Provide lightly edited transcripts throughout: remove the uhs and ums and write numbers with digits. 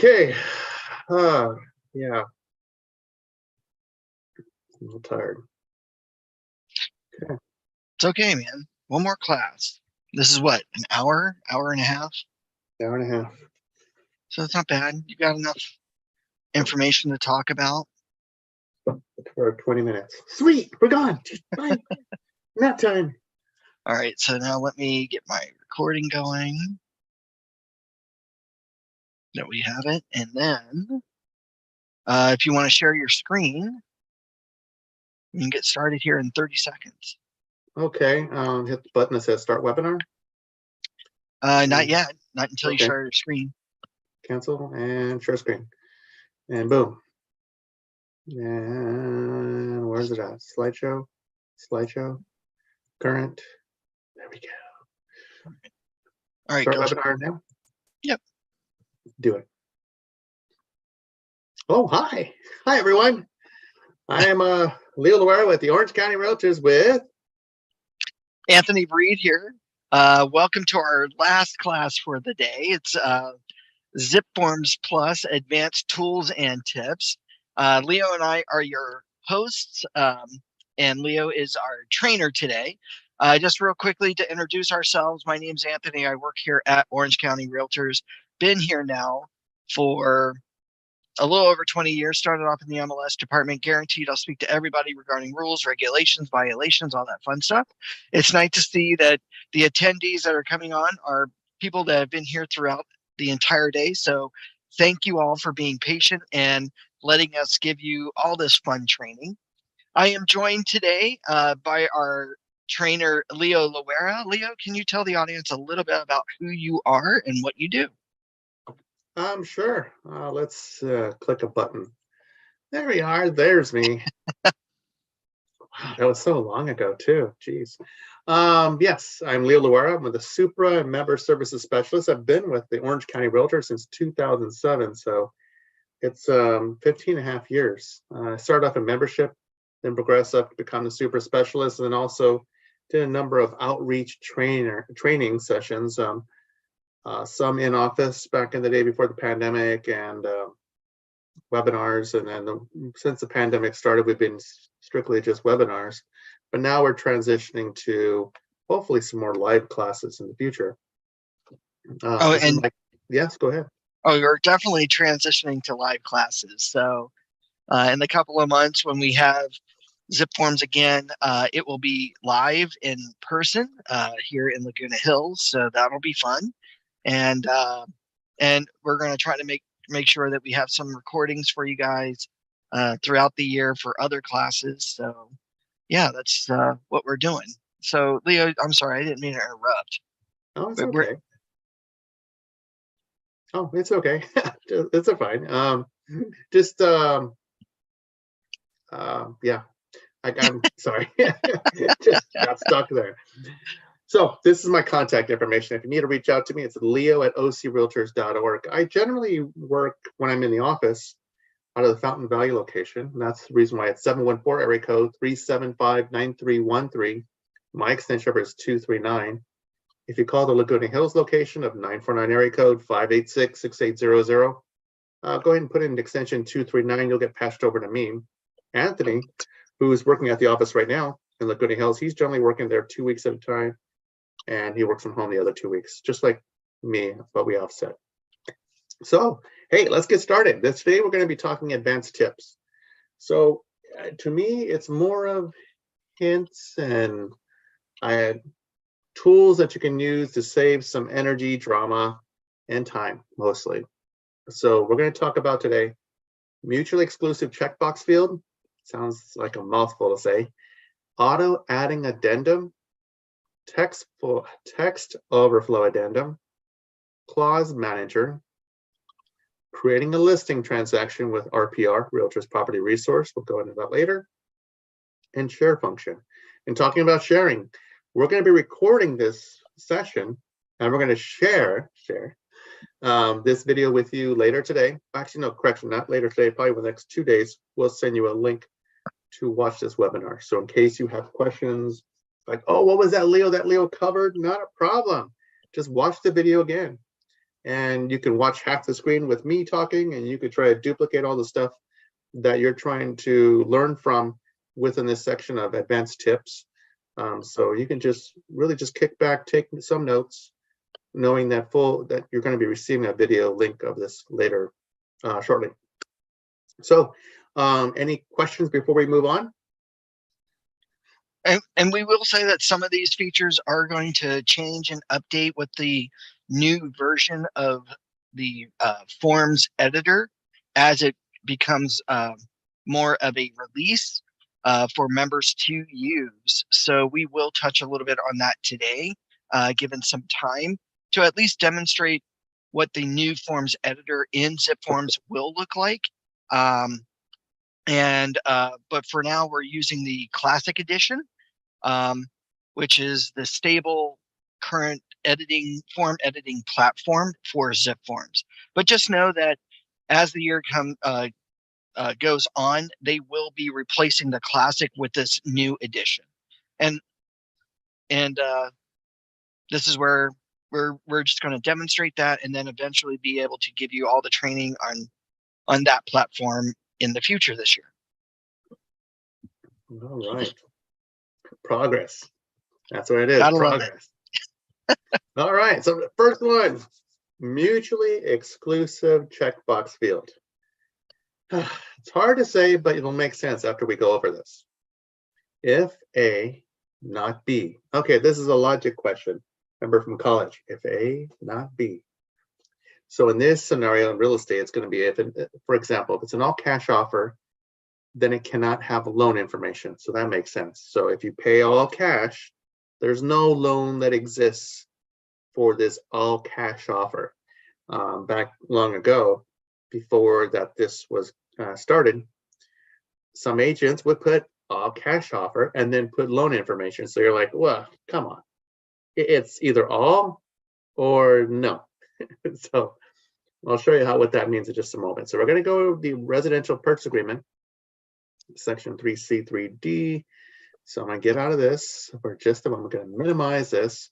Okay. Yeah. I'm a little tired. Okay. It's okay, man. One more class. This is what, an hour and a half? Hour and a half. So it's not bad. You got enough information to talk about. For 20 minutes. Sweet. We're gone. Bye. Nap time. All right. So now let me get my recording going. That we have it. And then if you want to share your screen, you can get started here in 30 seconds. Okay. Hit the button that says start webinar. Not yet. Not until you share your screen. Cancel and share screen. And boom. And where's it at? Slideshow. Current. There we go. All right. Start webinar now? Yep. Do it. Oh, hi. Hi, everyone. I am Leo Loera with the Orange County Realtors with Anthony Bried here. Welcome to our last class for the day. It's zipForms Plus Advanced Tools and Tips. Leo and I are your hosts, and Leo is our trainer today. Just real quickly to introduce ourselves, my name's Anthony. I work here at Orange County Realtors. Been here now for a little over 20 years, started off in the MLS department. Guaranteed I'll speak to everybody regarding rules, regulations, violations, all that fun stuff. It's nice to see that the attendees that are coming on are people that have been here throughout the entire day. So thank you all for being patient and letting us give you all this fun training. I am joined today by our trainer, Leo Loera. Leo, can you tell the audience a little bit about who you are and what you do? Sure. Let's click a button. There we are. There's me. Wow, that was so long ago too. Jeez. Yes, I'm Leo Loera. I'm the Supra and Member Services Specialist. I've been with the Orange County Realtor since 2007, so it's 15 and a half years. I started off in membership, then progressed up to become the Supra Specialist, and then also did a number of outreach training sessions. Some in office back in the day before the pandemic, and webinars. And then since the pandemic started, we've been strictly just webinars. But now we're transitioning to hopefully some more live classes in the future. Yes, go ahead. Oh, you're definitely transitioning to live classes. So in a couple of months when we have zipForms again, it will be live in person here in Laguna Hills. So that'll be fun. And we're going to try to make sure that we have some recordings for you guys throughout the year for other classes. So yeah, that's what we're doing. So Leo, I'm sorry, I didn't mean to interrupt. Oh, it's okay. Oh, it's okay. It's fine. Yeah, I'm sorry. Just got stuck there. So this is my contact information. If you need to reach out to me, it's leo@ocrealtors.org. I generally work when I'm in the office out of the Fountain Valley location. And that's the reason why it's 714 area code 375-9313. My extension number is 239. If you call the Laguna Hills location of 949 area code 586-6800, go ahead and put in extension 239. You'll get patched over to me. Anthony, who is working at the office right now in Laguna Hills, he's generally working there 2 weeks at a time. And he works from home the other 2 weeks, just like me, but we offset. So, hey, let's get started. Today we're going to be talking advanced tips. So, to me, it's more of hints and tools that you can use to save some energy, drama, and time, mostly. So, we're going to talk about today mutually exclusive checkbox field. Sounds like a mouthful to say. Auto adding addendum. Text overflow addendum, clause manager, creating a listing transaction with RPR, Realtors Property Resource. We'll go into that later, and share function. And talking about sharing, we're going to be recording this session, and we're going to share this video with you later today. Actually, no, correction, not later today, probably within the next 2 days. We'll send you a link to watch this webinar. So in case you have questions, like, oh, what was that Leo covered? Not a problem. Just watch the video again. and you can watch half the screen with me talking, and you could try to duplicate all the stuff that you're trying to learn from within this section of advanced tips. So you can just really just kick back, take some notes, knowing that you're going to be receiving a video link of this later shortly. So any questions before we move on? And we will say that some of these features are going to change and update with the new version of the forms editor as it becomes more of a release for members to use. So we will touch a little bit on that today, given some time to at least demonstrate what the new forms editor in zipForms will look like. But for now, we're using the classic edition, which is the stable current form editing platform for zipForms. But just know that as the year goes on, they will be replacing the classic with this new edition. And this is where we're just going to demonstrate that, and then eventually be able to give you all the training on that platform in the future this year. All right. Progress. That's what it is. Gotta love Progress. All right. So the first one, mutually exclusive checkbox field. It's hard to say, but it'll make sense after we go over this. If A, not B. Okay, this is a logic question. Remember from college, if A, not B. So in this scenario in real estate, it's going to be for example, if it's an all cash offer, then it cannot have loan information. So that makes sense. So if you pay all cash, there's no loan that exists for this all cash offer. Back long ago, before that this was started, some agents would put all cash offer and then put loan information. So you're like, well, come on. It's either all or no. So I'll show you what that means in just a moment. So we're going to go to the residential purchase agreement, section 3C3D. So I'm going to get out of this for just a moment. I'm going to minimize this,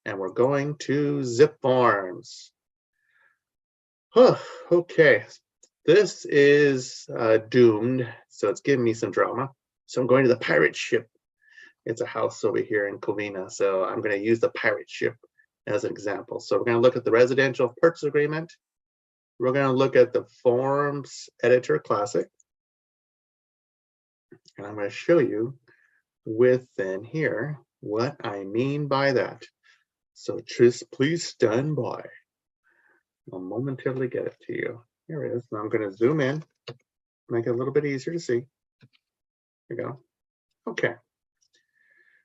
and we're going to zipForms. Okay, this is doomed, so it's giving me some drama. So I'm going to the pirate ship. It's a house over here in Covina, so I'm going to use the pirate ship as an example. So we're going to look at the residential purchase agreement. We're going to look at the Forms Editor Classic. And I'm going to show you within here what I mean by that. So just please stand by. I'll momentarily get it to you. Here it is. Now I'm going to zoom in, make it a little bit easier to see. There we go. Okay.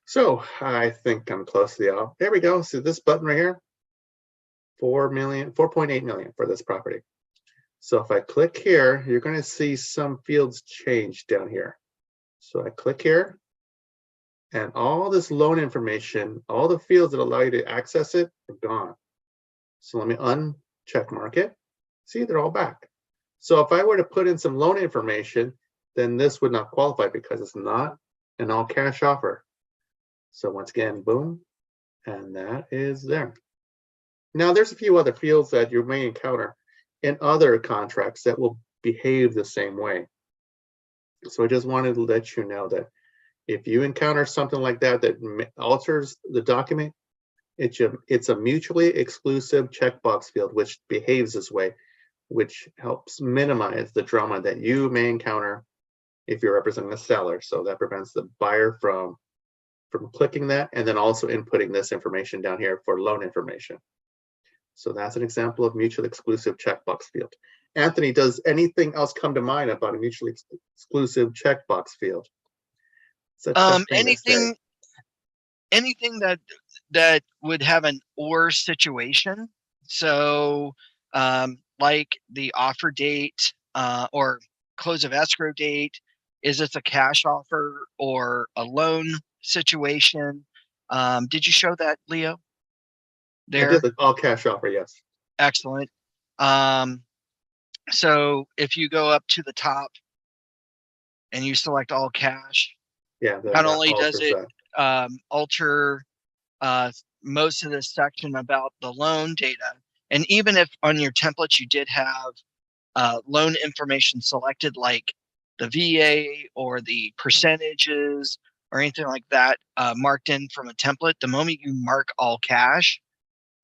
So I think I'm close to the out. There we go. See this button right here? 4.8 million for this property. So if I click here, you're going to see some fields change down here. So I click here, and all this loan information, all the fields that allow you to access it are gone. So let me uncheck mark it. See, they're all back. So if I were to put in some loan information, then this would not qualify because it's not an all cash offer. So once again, boom, and that is there. Now there's a few other fields that you may encounter in other contracts that will behave the same way. So I just wanted to let you know that if you encounter something like that that alters the document, it's a mutually exclusive checkbox field which behaves this way, which helps minimize the drama that you may encounter if you're representing a seller. So that prevents the buyer from clicking that and then also inputting this information down here for loan information. So that's an example of mutually exclusive checkbox field. Anthony, does anything else come to mind about a mutually exclusive checkbox field? Anything that would have an or situation. So like the offer date or close of escrow date. Is this a cash offer or a loan situation? Did you show that, Leo? There. I did the all cash offer, yes. Excellent. So if you go up to the top and you select all cash, yeah, not only does it alter most of the section about the loan data, And even if on your templates you did have loan information selected, like the VA or the percentages or anything like that marked in from a template, the moment you mark all cash,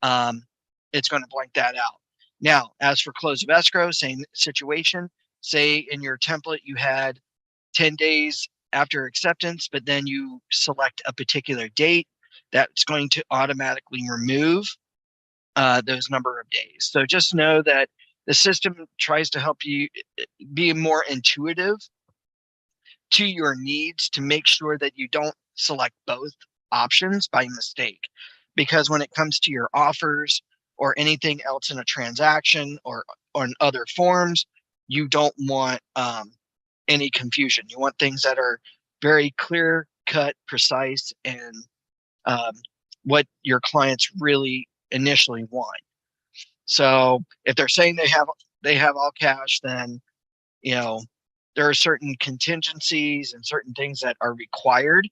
it's going to blank that out. Now, as for close of escrow, same situation. Say in your template you had 10 days after acceptance, but then you select a particular date, that's going to automatically remove those number of days. So just know that the system tries to help you be more intuitive to your needs to make sure that you don't select both options by mistake. Because when it comes to your offers or anything else in a transaction or on other forms, you don't want any confusion. You want things that are very clear cut, precise, and what your clients really initially want. So if they're saying they have all cash, then you know there are certain contingencies and certain things that are required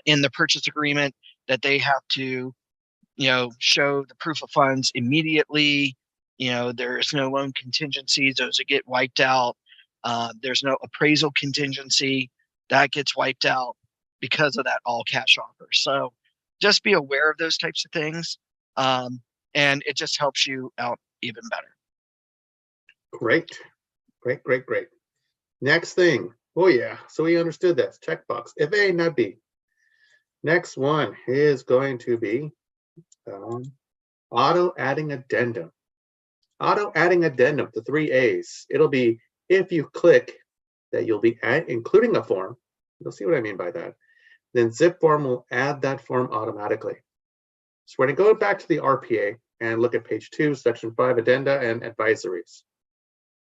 in the purchase agreement that they have to show the proof of funds immediately. There's no loan contingencies; those that get wiped out. There's no appraisal contingency that gets wiped out because of that all cash offer. So just be aware of those types of things. And it just helps you out even better. Great, great, great, great. Next thing. Oh yeah, so we understood that. Checkbox. If A, not B. Next one is going to be auto adding addendum. Auto adding addendum, the 3 A's. It'll be if you click that you'll be including a form. You'll see what I mean by that. Then zipForm will add that form automatically. So we're going to go back to the RPA and look at page 2, section 5, addenda and advisories.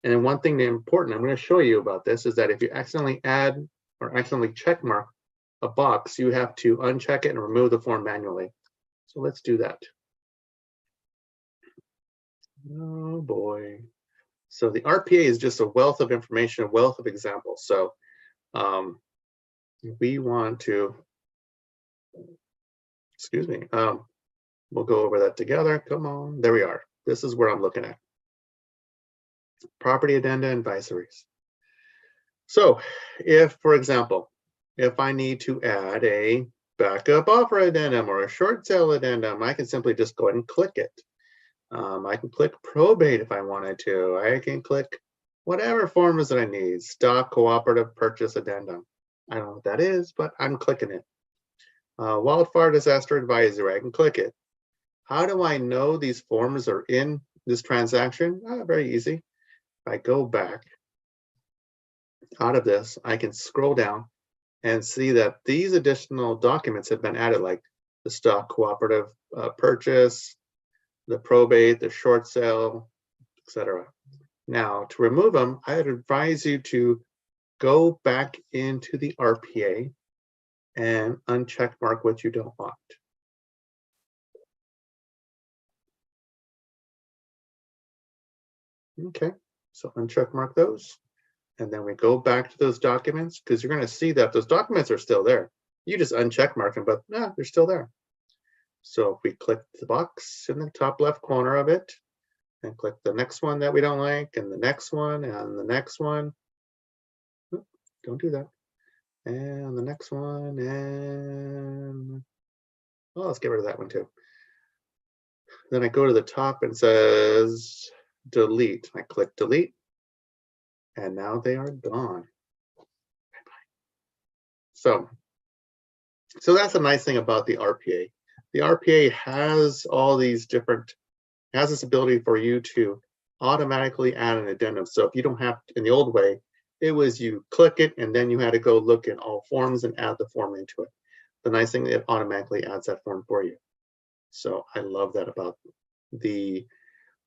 And then one thing important I'm going to show you about this is that if you accidentally add or accidentally check mark a box, you have to uncheck it and remove the form manually. So let's do that. Oh boy. So the RPA is just a wealth of information, a wealth of examples. So we want to, excuse me, we'll go over that together. Come on, there we are. This is where I'm looking at. Property addenda and advisories. So if, for example, if I need to add a backup offer addendum or a short sale addendum, I can simply just go ahead and click it. I can click probate if I wanted to. I can click whatever forms that I need. Stock cooperative purchase addendum. I don't know what that is, but I'm clicking it. Wildfire disaster advisory. I can click it. How do I know these forms are in this transaction? Very easy. If I go back out of this, I can scroll down and see that these additional documents have been added, like the stock cooperative purchase, the probate, the short sale, etc. Now, to remove them, I'd advise you to go back into the RPA and uncheck mark what you don't want. Okay, so uncheck mark those. And then we go back to those documents because you're going to see that those documents are still there. You just uncheck mark them, but they're still there. So if we click the box in the top left corner of it and click the next one that we don't like and the next one and the next one. Oop, don't do that. And the next one and let's get rid of that one too. Then I go to the top and it says delete. I click delete. And now they are gone. Bye-bye. So that's a nice thing about the RPA. The RPA has all these different, has this ability for you to automatically add an addendum. So if you don't have, in the old way, it was you click it and then you had to go look in all forms and add the form into it. The nice thing, it automatically adds that form for you. So I love that about the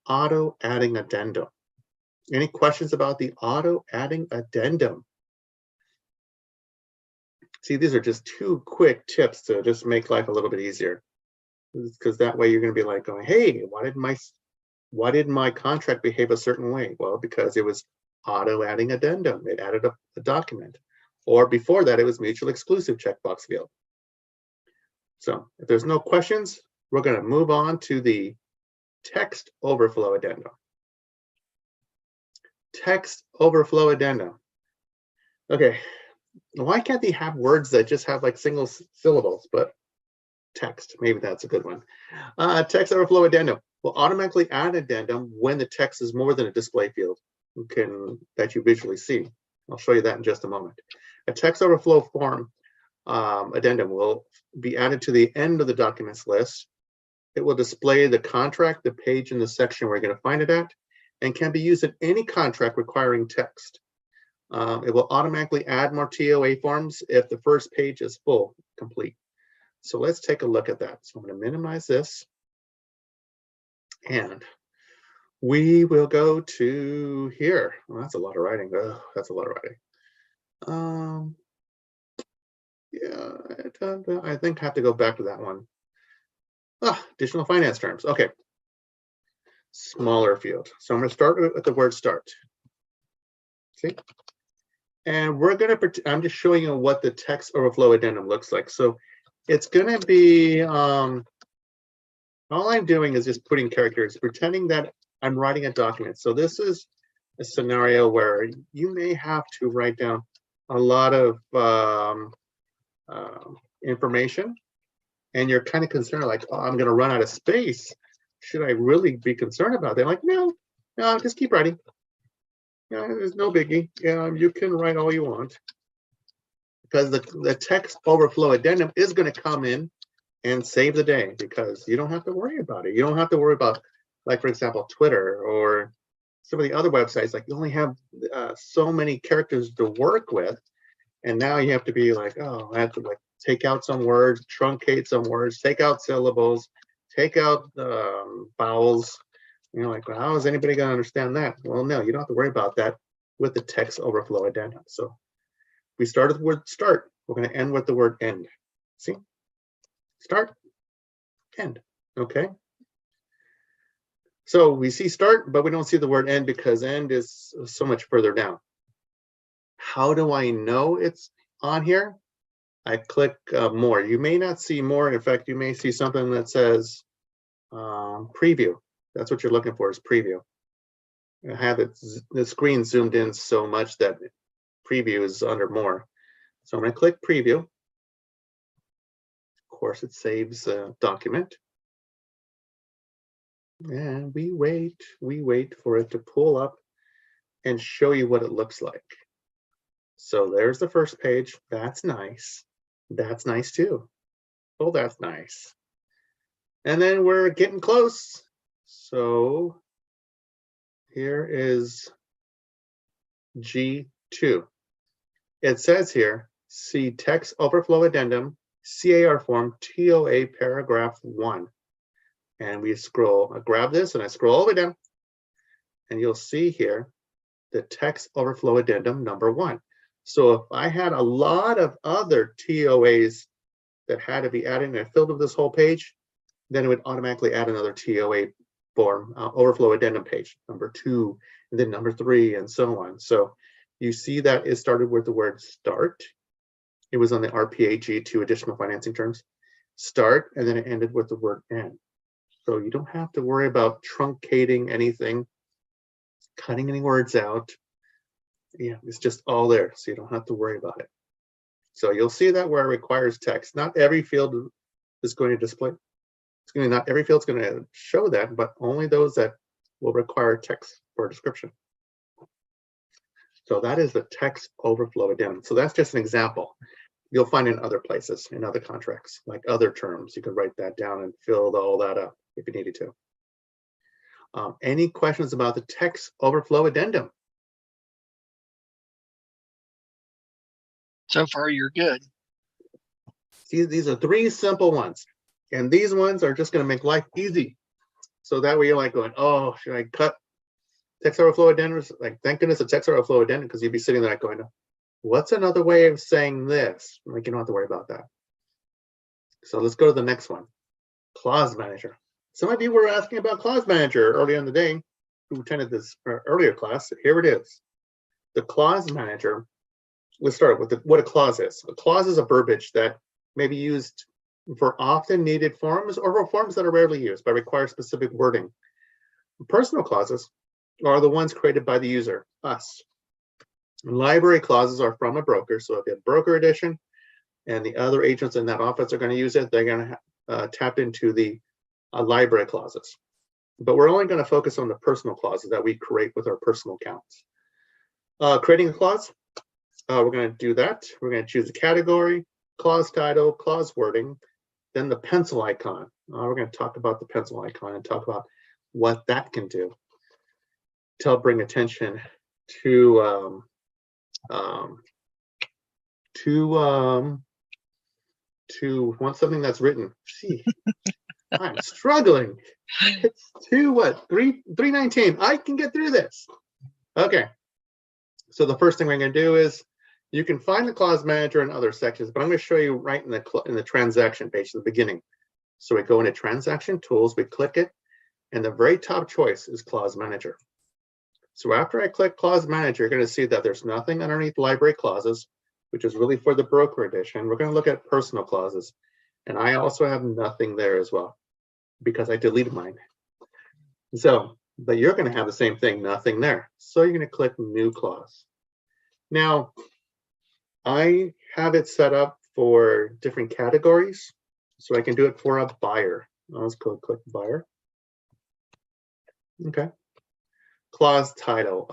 auto adding addendum. Any questions about the auto adding addendum? See, these are just 2 quick tips to just make life a little bit easier. Because that way you're going to be like going, hey, why did my contract behave a certain way? Well, because it was auto adding addendum. It added a document. Or before that, it was mutually exclusive checkbox field. So if there's no questions, we're going to move on to the text overflow addendum. Text overflow addendum. Okay, why can't they have words that just have like single syllables, but text, maybe that's a good one. Text overflow addendum will automatically add addendum when the text is more than a display field that you visually see. I'll show you that in just a moment. A text overflow form addendum will be added to the end of the documents list. It will display the contract, the page, and the section where you're going to find it at, and can be used in any contract requiring text. It will automatically add more TOA forms if the first page is full, complete. So let's take a look at that. So I'm going to minimize this, and we will go to here. Well, that's a lot of writing. Oh, that's a lot of writing. Yeah, I think I have to go back to that one. Additional finance terms. Okay. Smaller field. So I'm going to start with the word start. See? And we're going to, I'm just showing you what the text overflow addendum looks like. So it's going to be, all I'm doing is just putting characters, pretending that I'm writing a document. So this is a scenario where you may have to write down a lot of information, and you're kind of concerned, like, oh, I'm going to run out of space. Should I really be concerned about that? Like, no, just keep writing. There's no biggie. You can write all you want, because the text overflow addendum is going to come in and save the day, because you don't have to worry about it. You don't have to worry about, like, for example, Twitter or some of the other websites. Like, you only have so many characters to work with, and now you have to be like, oh, I have to like take out some words, truncate some words, take out syllables, take out vowels. Like, well, how is anybody going to understand that? Well, no, you don't have to worry about that with the text overflow addendum. So we start with the word start. We're going to end with the word end. See? Start, end. Okay. So we see start, but we don't see the word end because end is so much further down. How do I know it's on here? I click more. You may not see more. In fact, you may see something that says preview. That's what you're looking for, is preview. I have the screen zoomed in so much that preview is under more. So I'm going to click preview. Of course, it saves the document. And we wait for it to pull up and show you what it looks like. So there's the first page. That's nice. That's nice too. Oh, that's nice. And then we're getting close. So here is G2. It says here, see text overflow addendum, CAR form, TOA paragraph 1. And we scroll, I grab this and I scroll all the way down, and you'll see here the text overflow addendum number 1. So if I had a lot of other TOAs that had to be added and I filled up this whole page, then it would automatically add another TOA form, overflow addendum page, number 2, and then number 3, and so on. So you see that it started with the word start. It was on the RPA G2 additional financing terms, start, and then it ended with the word end. So you don't have to worry about truncating anything, cutting any words out. Yeah, it's just all there, so you don't have to worry about it. So you'll see that where it requires text. Not every field is going to display. Not every field's going to show that, but only those that will require text for a description. So that is the text overflow addendum. So that's just an example. You'll find in other places, in other contracts, like other terms. You can write that down and fill all that up if you needed to. Any questions about the text overflow addendum? So far, you're good. See, these are 3 simple ones. And these ones are just going to make life easy. So that way you're like going, oh, should I cut text overflow addendum? Like, thank goodness it's text overflow addendum, because you'd be sitting there like going, what's another way of saying this? Like, you don't have to worry about that. So let's go to the next one. Clause manager. Some of you were asking about clause manager earlier in the day, who attended this earlier class. Here it is. The clause manager. Let's start with what a clause is. A clause is a verbiage that may be used for often needed forms or for forms that are rarely used but require specific wording. Personal clauses are the ones created by the user, us. And library clauses are from a broker. So if you have broker edition and the other agents in that office are going to use it, they're going to tap into the library clauses. But we're only going to focus on the personal clauses that we create with our personal accounts. Creating a clause, we're going to do that. We're going to choose a category, clause title, clause wording, then the pencil icon. We're going to talk about the pencil icon and talk about what that can do to help bring attention to want something that's written. See, I'm struggling. It's 3:19. I can get through this. Okay. So the first thing we're going to do is you can find the clause manager in other sections, but I'm going to show you right in the transaction page at the beginning. So we go into transaction tools, we click it, and the very top choice is clause manager. So after I click clause manager, you're going to see that there's nothing underneath library clauses, which is really for the broker edition. We're going to look at personal clauses. And I also have nothing there as well because I deleted mine. So, but you're going to have the same thing, nothing there. So you're going to click new clause. Now, I have it set up for different categories. So I can do it for a buyer. Let's go click buyer. Okay. Clause title.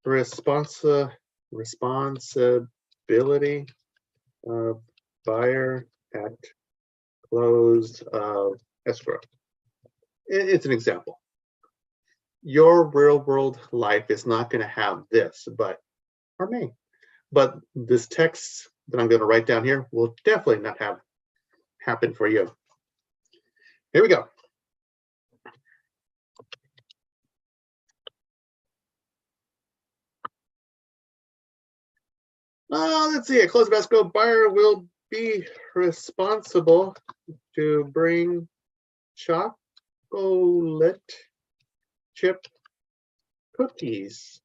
Responsibility of buyer at close of escrow. It's an example. Your real world life is not going to have this, but or may. But this text that I'm going to write down here will definitely not have happen for you. Here we go. Let's see. A close of escrow buyer will be responsible to bring chocolate chip cookies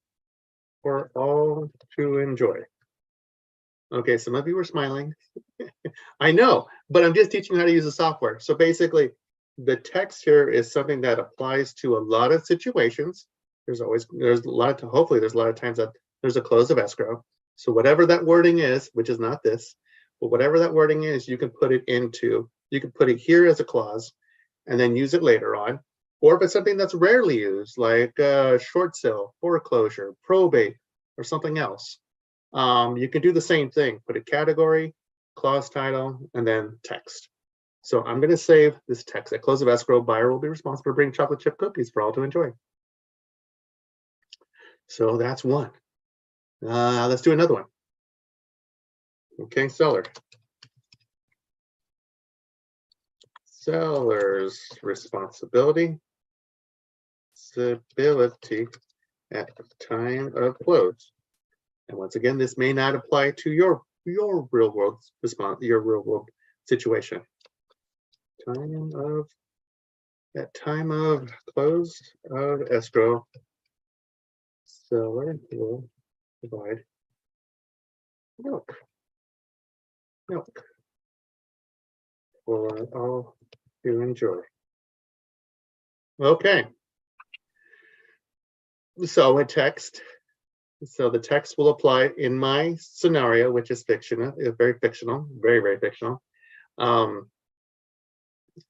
for all to enjoy. Okay, some of you were smiling. I know, but I'm just teaching you how to use the software. So basically, the text here is something that applies to a lot of situations. Hopefully there's a lot of times that there's a close of escrow. So whatever that wording is, which is not this, but whatever that wording is, you can put it here as a clause and then use it later on. Or if it's something that's rarely used, like short sale, foreclosure, probate, or something else, you can do the same thing. Put a category, clause title, and then text. So I'm going to save this text. At close of escrow, buyer will be responsible for bringing chocolate chip cookies for all to enjoy. So that's one. Let's do another one. Okay, seller. Seller's responsibility at the time of close. And once again, this may not apply to your real world situation. Time of close of escrow, seller will provide milk for all to enjoy. Okay. So a text. So the text will apply in my scenario, which is fictional, very fictional, very, very fictional.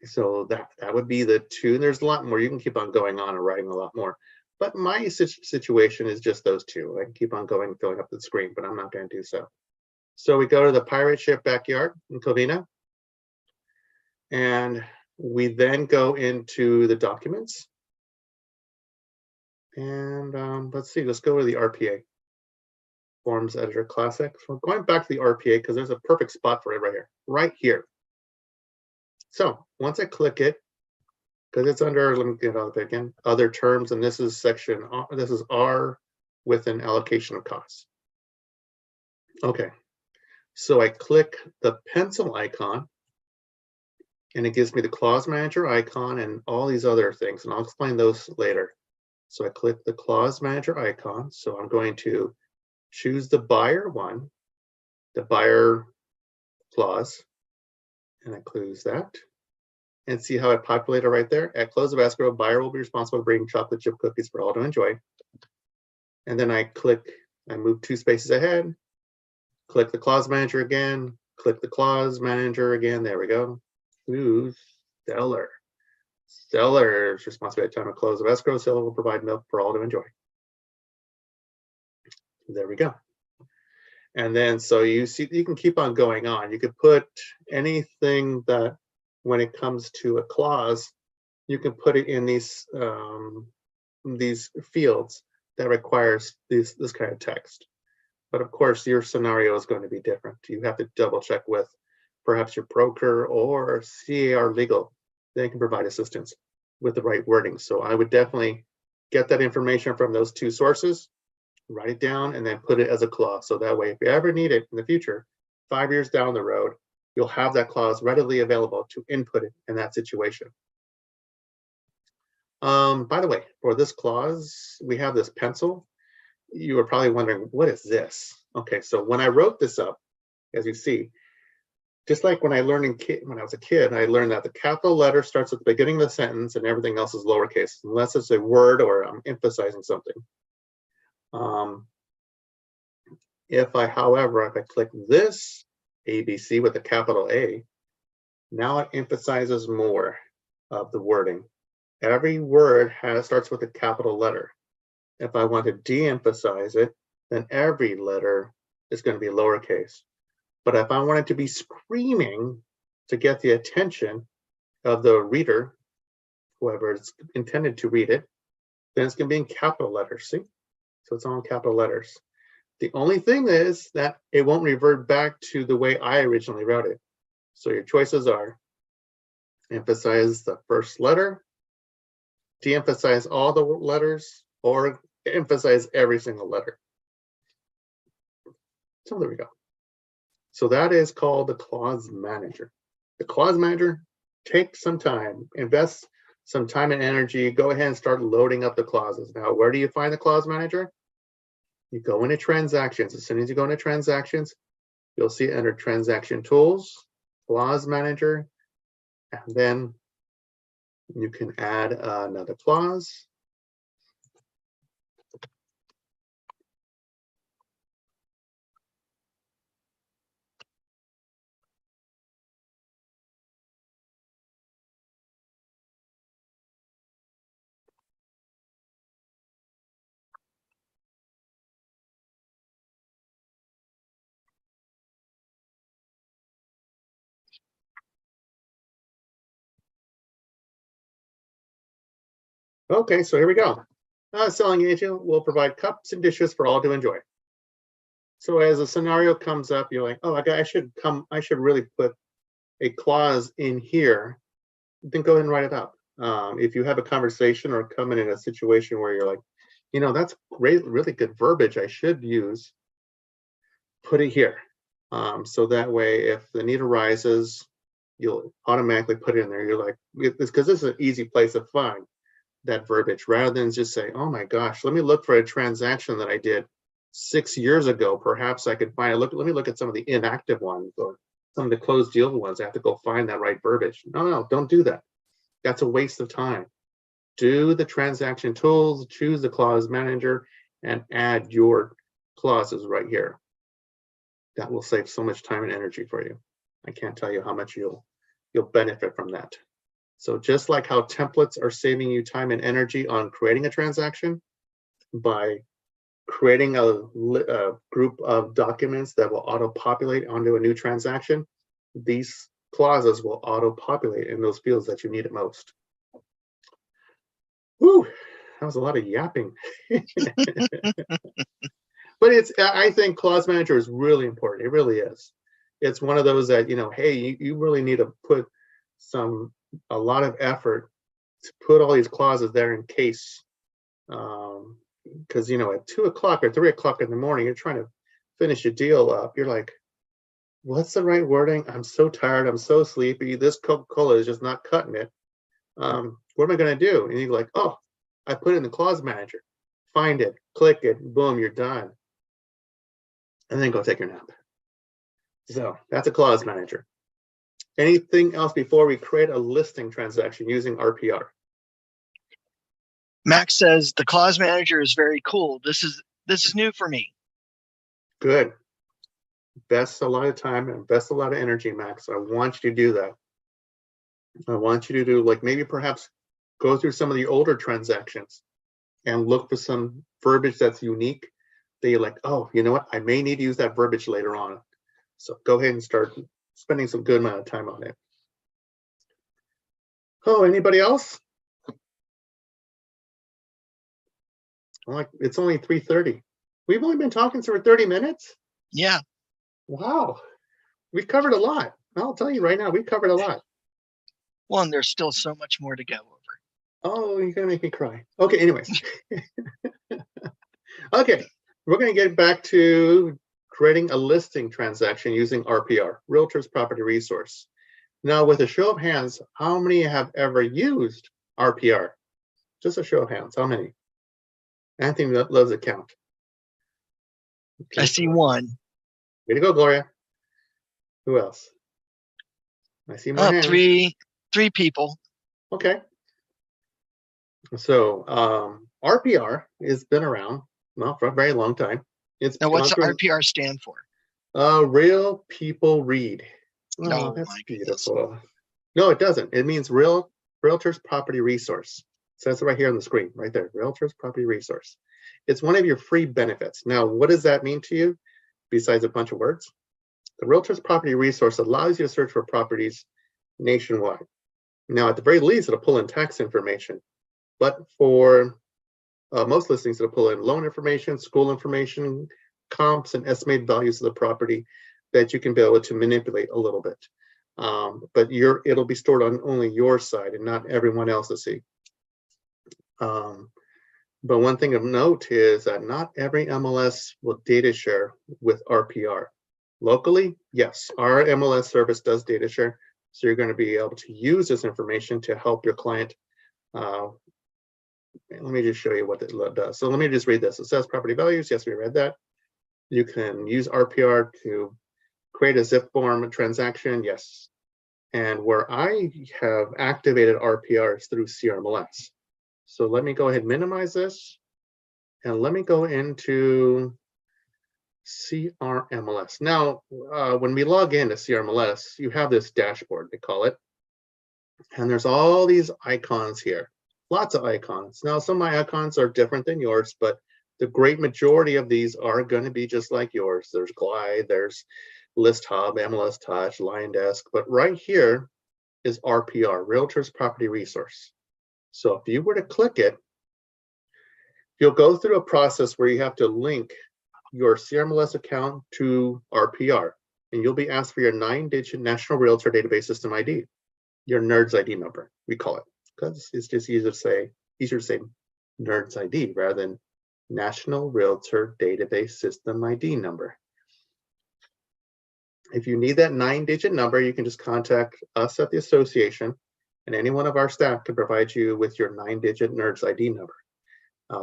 So that would be the two. And there's a lot more. You can keep on going on and writing a lot more. But my situation is just those two. I can keep on going, filling up the screen, but I'm not going to do so. So we go to the pirate ship backyard in Covina. And we then go into the documents. And let's see, let's go to the RPA. Forms Editor Classic. So going back to the RPA, because there's a perfect spot for it right here. So once I click it, because it's under, let me get out of it again, other terms, and this is this is R with an allocation of costs. Okay, so I click the pencil icon, and it gives me the clause manager icon and all these other things, and I'll explain those later. So I click the clause manager icon. So I'm going to choose the buyer one, the buyer clause, and I close that. and see how it populated right there. At close of escrow, buyer will be responsible for bringing chocolate chip cookies for all to enjoy. And then I move 2 spaces ahead, click the clause manager again, click the clause manager again. There we go. Ooh, seller. Seller's responsibility at time of close of escrow. Seller will provide milk for all to enjoy. There we go. And then, so you see, you can keep on going on. You could put anything that, when it comes to a clause, you can put it in these fields that requires this kind of text. But of course, your scenario is going to be different. You have to double check with perhaps your broker or CAR Legal. They can provide assistance with the right wording. So I would definitely get that information from those 2 sources, write it down, and then put it as a clause. So that way, if you ever need it in the future, 5 years down the road, you'll have that clause readily available to input it in that situation. By the way, for this clause, we have this pencil. You were probably wondering, what is this? Okay, so when I wrote this up, as you see, just like when I was a kid, I learned that the capital letter starts at the beginning of the sentence and everything else is lowercase, unless it's a word or I'm emphasizing something. However, if I click this ABC with a capital A, now it emphasizes more of the wording. Every word starts with a capital letter. If I want to de-emphasize it, then every letter is going to be lowercase. But if I want it to be screaming to get the attention of the reader, whoever is intended to read it, then it's going to be in capital letters. See? So it's all in capital letters. The only thing is that it won't revert back to the way I originally wrote it. So your choices are emphasize the first letter, de-emphasize all the letters, or emphasize every single letter. So there we go. So that is called the clause manager. The clause manager, take some time, invest some time and energy, go ahead and start loading up the clauses. Now, where do you find the clause manager? You go into transactions. As soon as you go into transactions, you'll see it under transaction tools, clause manager, and then you can add another clause. Okay, so here we go. Selling agent will provide cups and dishes for all to enjoy. So as a scenario comes up, you're like, oh, I should really put a clause in here. Then go ahead and write it up. If you have a conversation or come in a situation where you're like, that's great, really good verbiage I should use, put it here. So that way, if the need arises, you'll automatically put it in there. You're like, because this is an easy place to find that verbiage, rather than just say, oh my gosh, let me look for a transaction that I did 6 years ago. Perhaps I could find it. Let me look at some of the inactive ones or some of the closed deal ones. I have to go find that right verbiage. No, don't do that. That's a waste of time. Do the transaction tools, choose the clause manager, and add your clauses right here. That will save so much time and energy for you. I can't tell you how much you'll benefit from that. So just like how templates are saving you time and energy on creating a transaction by creating a group of documents that will auto-populate onto a new transaction, these clauses will auto-populate in those fields that you need it most. Whew, that was a lot of yapping. But I think clause manager is really important. It really is. It's one of those that, hey, you really need to put a lot of effort to put all these clauses there in case, because at 2 o'clock or 3 o'clock in the morning, you're trying to finish a deal up. You're like, what's the right wording? I'm so tired. I'm so sleepy. This Coca-Cola is just not cutting it. What am I going to do? And you're like, oh, I put it in the clause manager. Find it, click it, boom, you're done. And then go take your nap. So that's a clause manager. Anything else before we create a listing transaction using RPR? Max says the clause manager is very cool. This is new for me. Good. Invest a lot of time, invest a lot of energy, Max. I want you to do that. I want you to do, like, maybe perhaps go through some of the older transactions and look for some verbiage that's unique that you're like, oh, you know what? I may need to use that verbiage later on. So go ahead and start spending some good amount of time on it. Oh, anybody else? Like, it's only 3:30. We've only been talking for 30 minutes? Yeah. Wow. We've covered a lot. I'll tell you right now, we covered a lot. Well, and there's still so much more to go over. Oh, you're gonna make me cry. Okay, anyways. Okay, we're gonna get back to creating a listing transaction using RPR, Realtor's Property Resource. Now, with a show of hands, how many have ever used RPR? Just a show of hands, how many? Anthony loves to count. Okay. I see one. Way to go, Gloria. Who else? I see more hands. Three people. Okay. So RPR has been around, well, for a very long time. It's now, what's the RPR stand for? Real People Read. Oh, that's beautiful. No, it doesn't. It means Realtor's Property Resource. It says it right here on the screen, right there. Realtor's Property Resource. It's one of your free benefits. Now, what does that mean to you? Besides a bunch of words, the Realtor's Property Resource allows you to search for properties nationwide. Now, at the very least, it'll pull in tax information. But for most listings, it'll pull in loan information, school information, comps, and estimated values of the property that you can be able to manipulate a little bit. But it'll be stored on only your side and not everyone else's see. But one thing of note is that not every MLS will data share with RPR. Locally, yes, our MLS service does data share. So you're going to be able to use this information to help your client. Let me just show you what it does. So let me just read this. It says property values. Yes, we read that. You can use RPR to create a zipForm transaction. Yes. And where I have activated RPR is through CRMLS. So let me go ahead and minimize this. And let me go into CRMLS. Now, when we log into CRMLS, you have this dashboard, they call it. And there's all these icons here. Lots of icons. Now, some of my icons are different than yours, but the great majority of these are going to be just like yours. There's Glide, there's List Hub, MLS Touch, Line Desk, but right here is RPR, Realtor's Property Resource. So if you were to click it, you'll go through a process where you have to link your CRMLS account to RPR, and you'll be asked for your 9-digit National Realtor Database System ID, your NERDS ID number, we call it, because it's just easier to say NERDS ID rather than National Realtor Database System ID number. If you need that 9-digit number, you can just contact us at the association, and any one of our staff can provide you with your 9-digit NERDS ID number.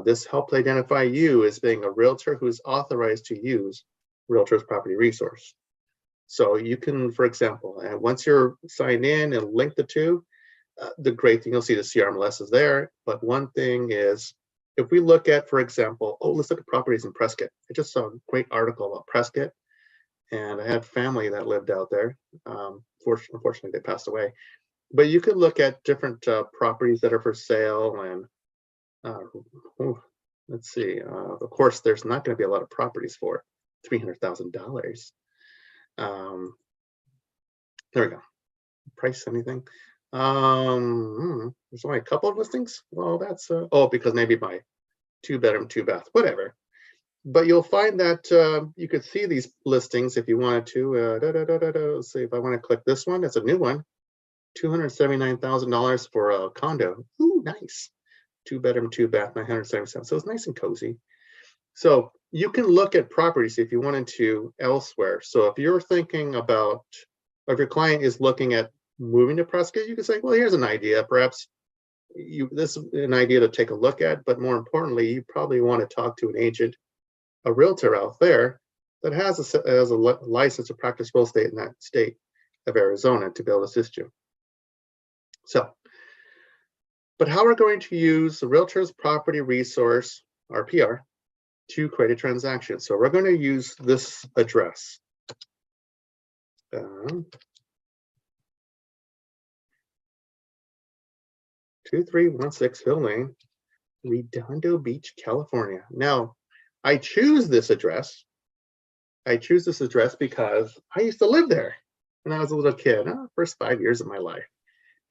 This helps identify you as being a realtor who is authorized to use Realtor's Property Resource. So you can, for example, once you're signed in and link the two, the great thing, you'll see the CRMLS is there. But one thing is, if we look at, for example, let's look at properties in Prescott. I just saw a great article about Prescott, and I had family that lived out there. Unfortunately, they passed away. But you could look at different properties that are for sale, and let's see. Of course, there's not going to be a lot of properties for $300,000. There we go. Price anything? There's only a couple of listings. Well, that's because maybe my 2-bedroom, 2-bath, whatever. But you'll find that you could see these listings if you wanted to. Let's see if I want to click this one. It's a new one. $279,000 for a condo. Ooh, nice. 2-bedroom, 2-bath, $977. So it's nice and cozy. So you can look at properties if you wanted to elsewhere. So if you're thinking about, or if your client is looking at moving to Prescott, you can say, well, here's an idea. Perhaps this is an idea to take a look at, but more importantly, you probably want to talk to an agent, a realtor out there that has a license to practice real estate in that state. of Arizona to be able to assist you. So, but how we're going to use the Realtor's Property Resource, RPR, to create a transaction. So we're going to use this address. 2316 Hill Lane, Redondo Beach, California. Now, I choose this address. I choose this address because I used to live there when I was a little kid, first 5 years of my life.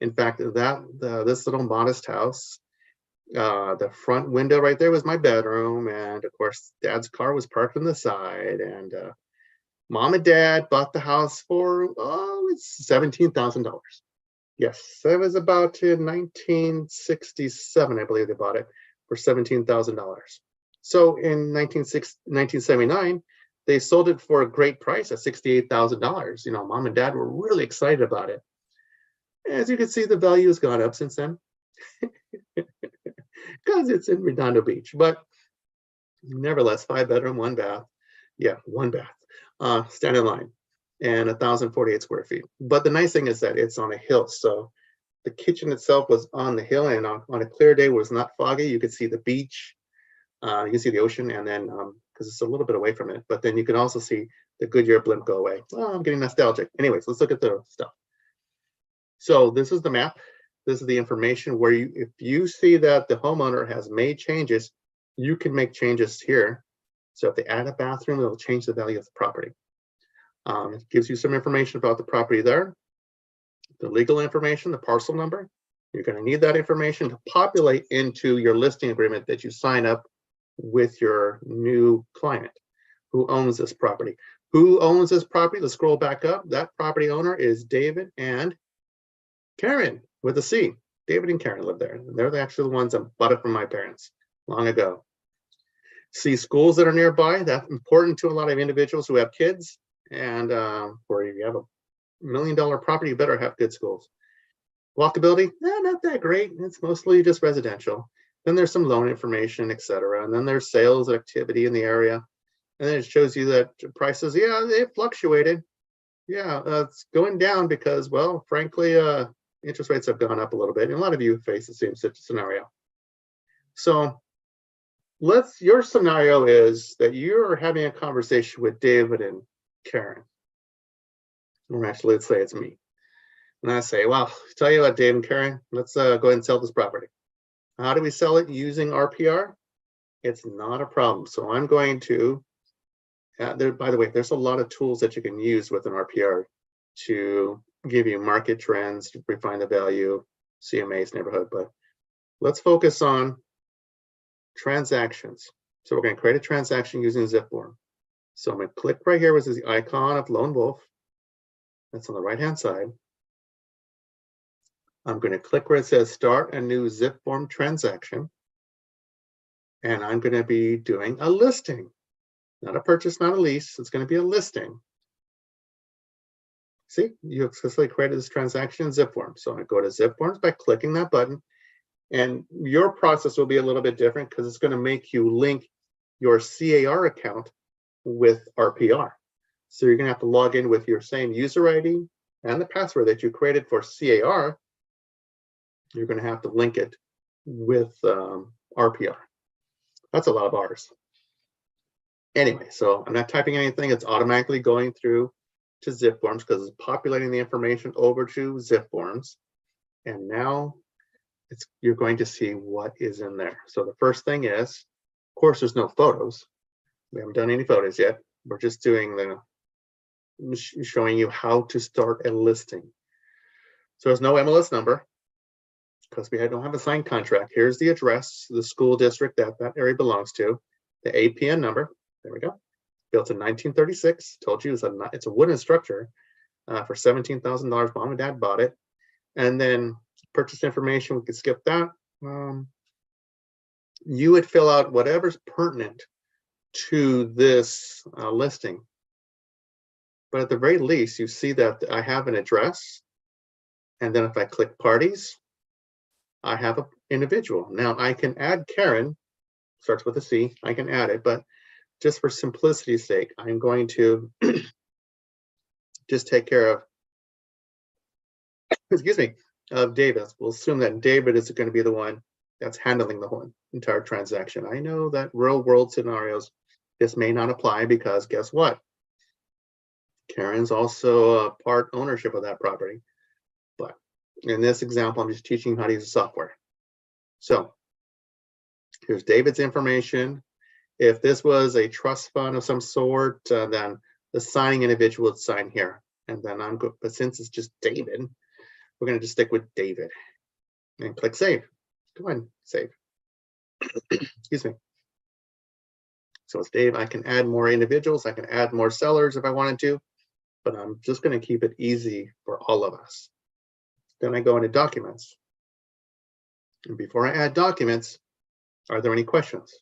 In fact, this little modest house, the front window right there was my bedroom, and of course, Dad's car was parked on the side, and Mom and Dad bought the house for it's $17,000. Yes, that was about in 1967, I believe they bought it for $17,000. So in 1979, they sold it for a great price at $68,000. You know, Mom and Dad were really excited about it. As you can see, the value has gone up since then because it's in Redondo Beach. But nevertheless, 5-bedroom, 1 bath. Yeah, 1 bath, standing line, and 1,048 square feet. But the nice thing is that it's on a hill. So the kitchen itself was on the hill, and on a clear day, it was not foggy. You could see the beach, you can see the ocean, and then because it's a little bit away from it, but then you can also see the Goodyear blimp go away. Oh, I'm getting nostalgic. Anyways, let's look at the stuff. So this is the map. This is the information where if you see that the homeowner has made changes, you can make changes here. So if they add a bathroom, it'll change the value of the property. It gives you some information about the property there, the legal information, the parcel number. You're going to need that information to populate into your listing agreement that you sign up with your new client who owns this property. Who owns this property? Let's scroll back up. That property owner is David and Karen with a C. David and Karen live there. They're actually the ones that bought it from my parents long ago. See schools that are nearby. That's important to a lot of individuals who have kids. And where you have $1 million property, you better have good schools. Walkability, not that great. It's mostly just residential. Then there's some loan information, etc. And then there's sales activity in the area. And then it shows you that prices, yeah, they fluctuated. Yeah, it's going down because, well, frankly, interest rates have gone up a little bit. And a lot of you face the same scenario. So your scenario is that you're having a conversation with David and Karen. Or actually, let's say it's me. And I say, well, tell you what, Dave and Karen, let's go ahead and sell this property. How do we sell it using RPR? It's not a problem. So I'm going to, by the way, there's a lot of tools that you can use with an RPR to give you market trends, to refine the value, CMA's neighborhood. But let's focus on transactions. So we're going to create a transaction using zipForm. So I'm going to click right here, which is the icon of Lone Wolf. That's on the right-hand side. I'm going to click where it says start a new zipForm transaction. And I'm going to be doing a listing, not a purchase, not a lease. It's going to be a listing. See, you successfully created this transaction in zipForm. So I go to zipForms by clicking that button. And your process will be a little bit different because it's going to make you link your CAR account with RPR. So you're going to have to log in with your same user ID and the password that you created for CAR. You're going to have to link it with RPR. That's a lot of R's. Anyway, so I'm not typing anything. It's automatically going through to zipForms because it's populating the information over to zipForms. And now you're going to see what is in there. So the first thing is, of course, there's no photos. We haven't done any photos yet. We're just doing showing you how to start a listing. So there's no MLS number because we don't have a signed contract. Here's the address, the school district that area belongs to, the APN number. There we go. Built in 1936. Told you it's a wooden structure for $17,000. Mom and Dad bought it. And then purchase information, we could skip that. You would fill out whatever's pertinent to this listing. But at the very least, you see that I have an address. And then if I click parties, I have an individual. Now I can add Karen, starts with a C, I can add it, but just for simplicity's sake, I'm going to just take care of excuse me, of David. We'll assume that David is going to be the one that's handling the whole entire transaction. I know that real world scenarios, this may not apply because guess what? Karen's also a part ownership of that property. But in this example, I'm just teaching you how to use the software. So here's David's information. If this was a trust fund of some sort, then the signing individual would sign here. And then I'm good. But since it's just David, we're going to just stick with David and click save. Go ahead, save. Excuse me. So it's Dave. I can add more individuals. I can add more sellers if I wanted to, but I'm just going to keep it easy for all of us. Then I go into documents. And before I add documents, are there any questions?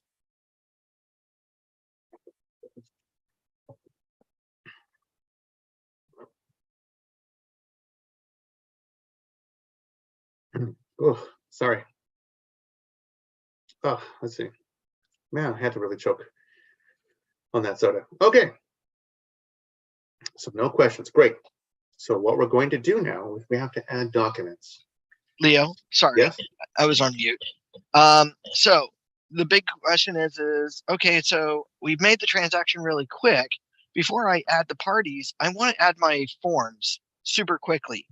Oh, sorry. Oh, let's see. Man, I had to really choke on that soda. Okay. So no questions. Great. So what we're going to do now is we have to add documents. Leo, sorry, Yes. I was on mute. So the big question is okay, so we've made the transaction really quick. Before I add the parties, I want to add my forms super quickly.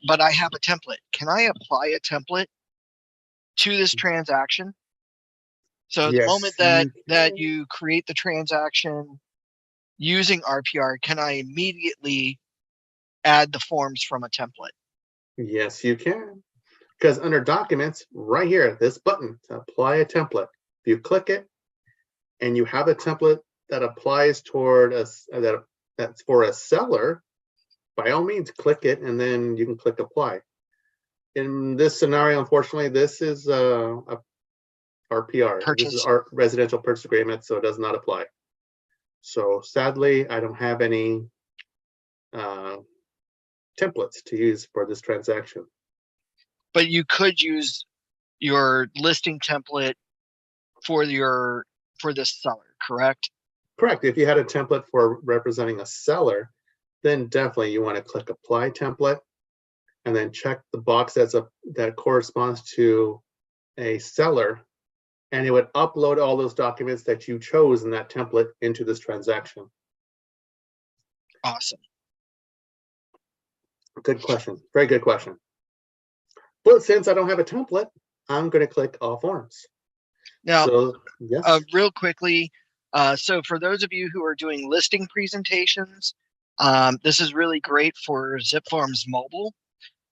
But I have a template. Can I apply a template to this transaction? So the moment that you create the transaction using RPR, can I immediately add the forms from a template? Yes, you can. Because under documents, right here, this button to apply a template, if you click it and you have a template that applies toward us, that's for a seller, by all means, click it and then you can click apply. In this scenario, unfortunately, this is a RPR. This is our residential purchase agreement, so it does not apply. So sadly, I don't have any templates to use for this transaction. But you could use your listing template for this seller, correct? Correct. If you had a template for representing a seller, then definitely you want to click apply template and then check the box that corresponds to a seller, and it would upload all those documents that you chose in that template into this transaction. Awesome. Good question. Very good question. But since I don't have a template, I'm going to click all forms. Now, so, yes. Real quickly, so for those of you who are doing listing presentations, this is really great for zipForms Mobile,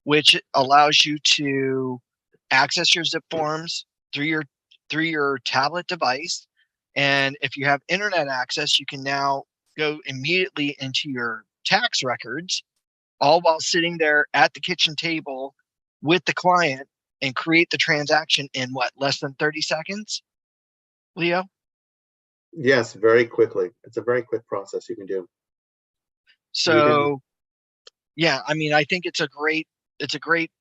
which allows you to access your zipForms through your tablet device. And if you have internet access, you can now go immediately into your tax records, all while sitting there at the kitchen table with the client and create the transaction in what, less than 30 seconds, Leo? Yes, very quickly. It's a very quick process you can do. So, yeah, I mean, I think it's a great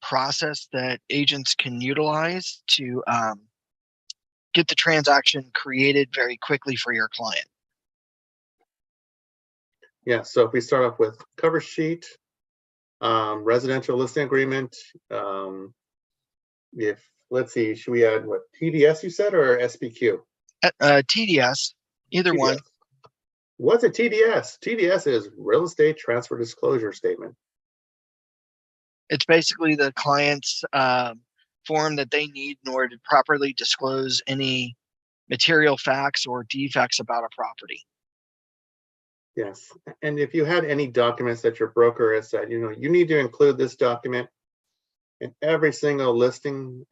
process that agents can utilize to get the transaction created very quickly for your client. Yeah, so if we start off with cover sheet, residential listing agreement, let's see, should we add what, TDS you said, or SPQ? TDS, either TDS. one. What's a TDS? TDS is real estate transfer disclosure statement. It's basically the client's form that they need in order to properly disclose any material facts or defects about a property. Yes, and if you had any documents that your broker has said, you need to include this document in every single listing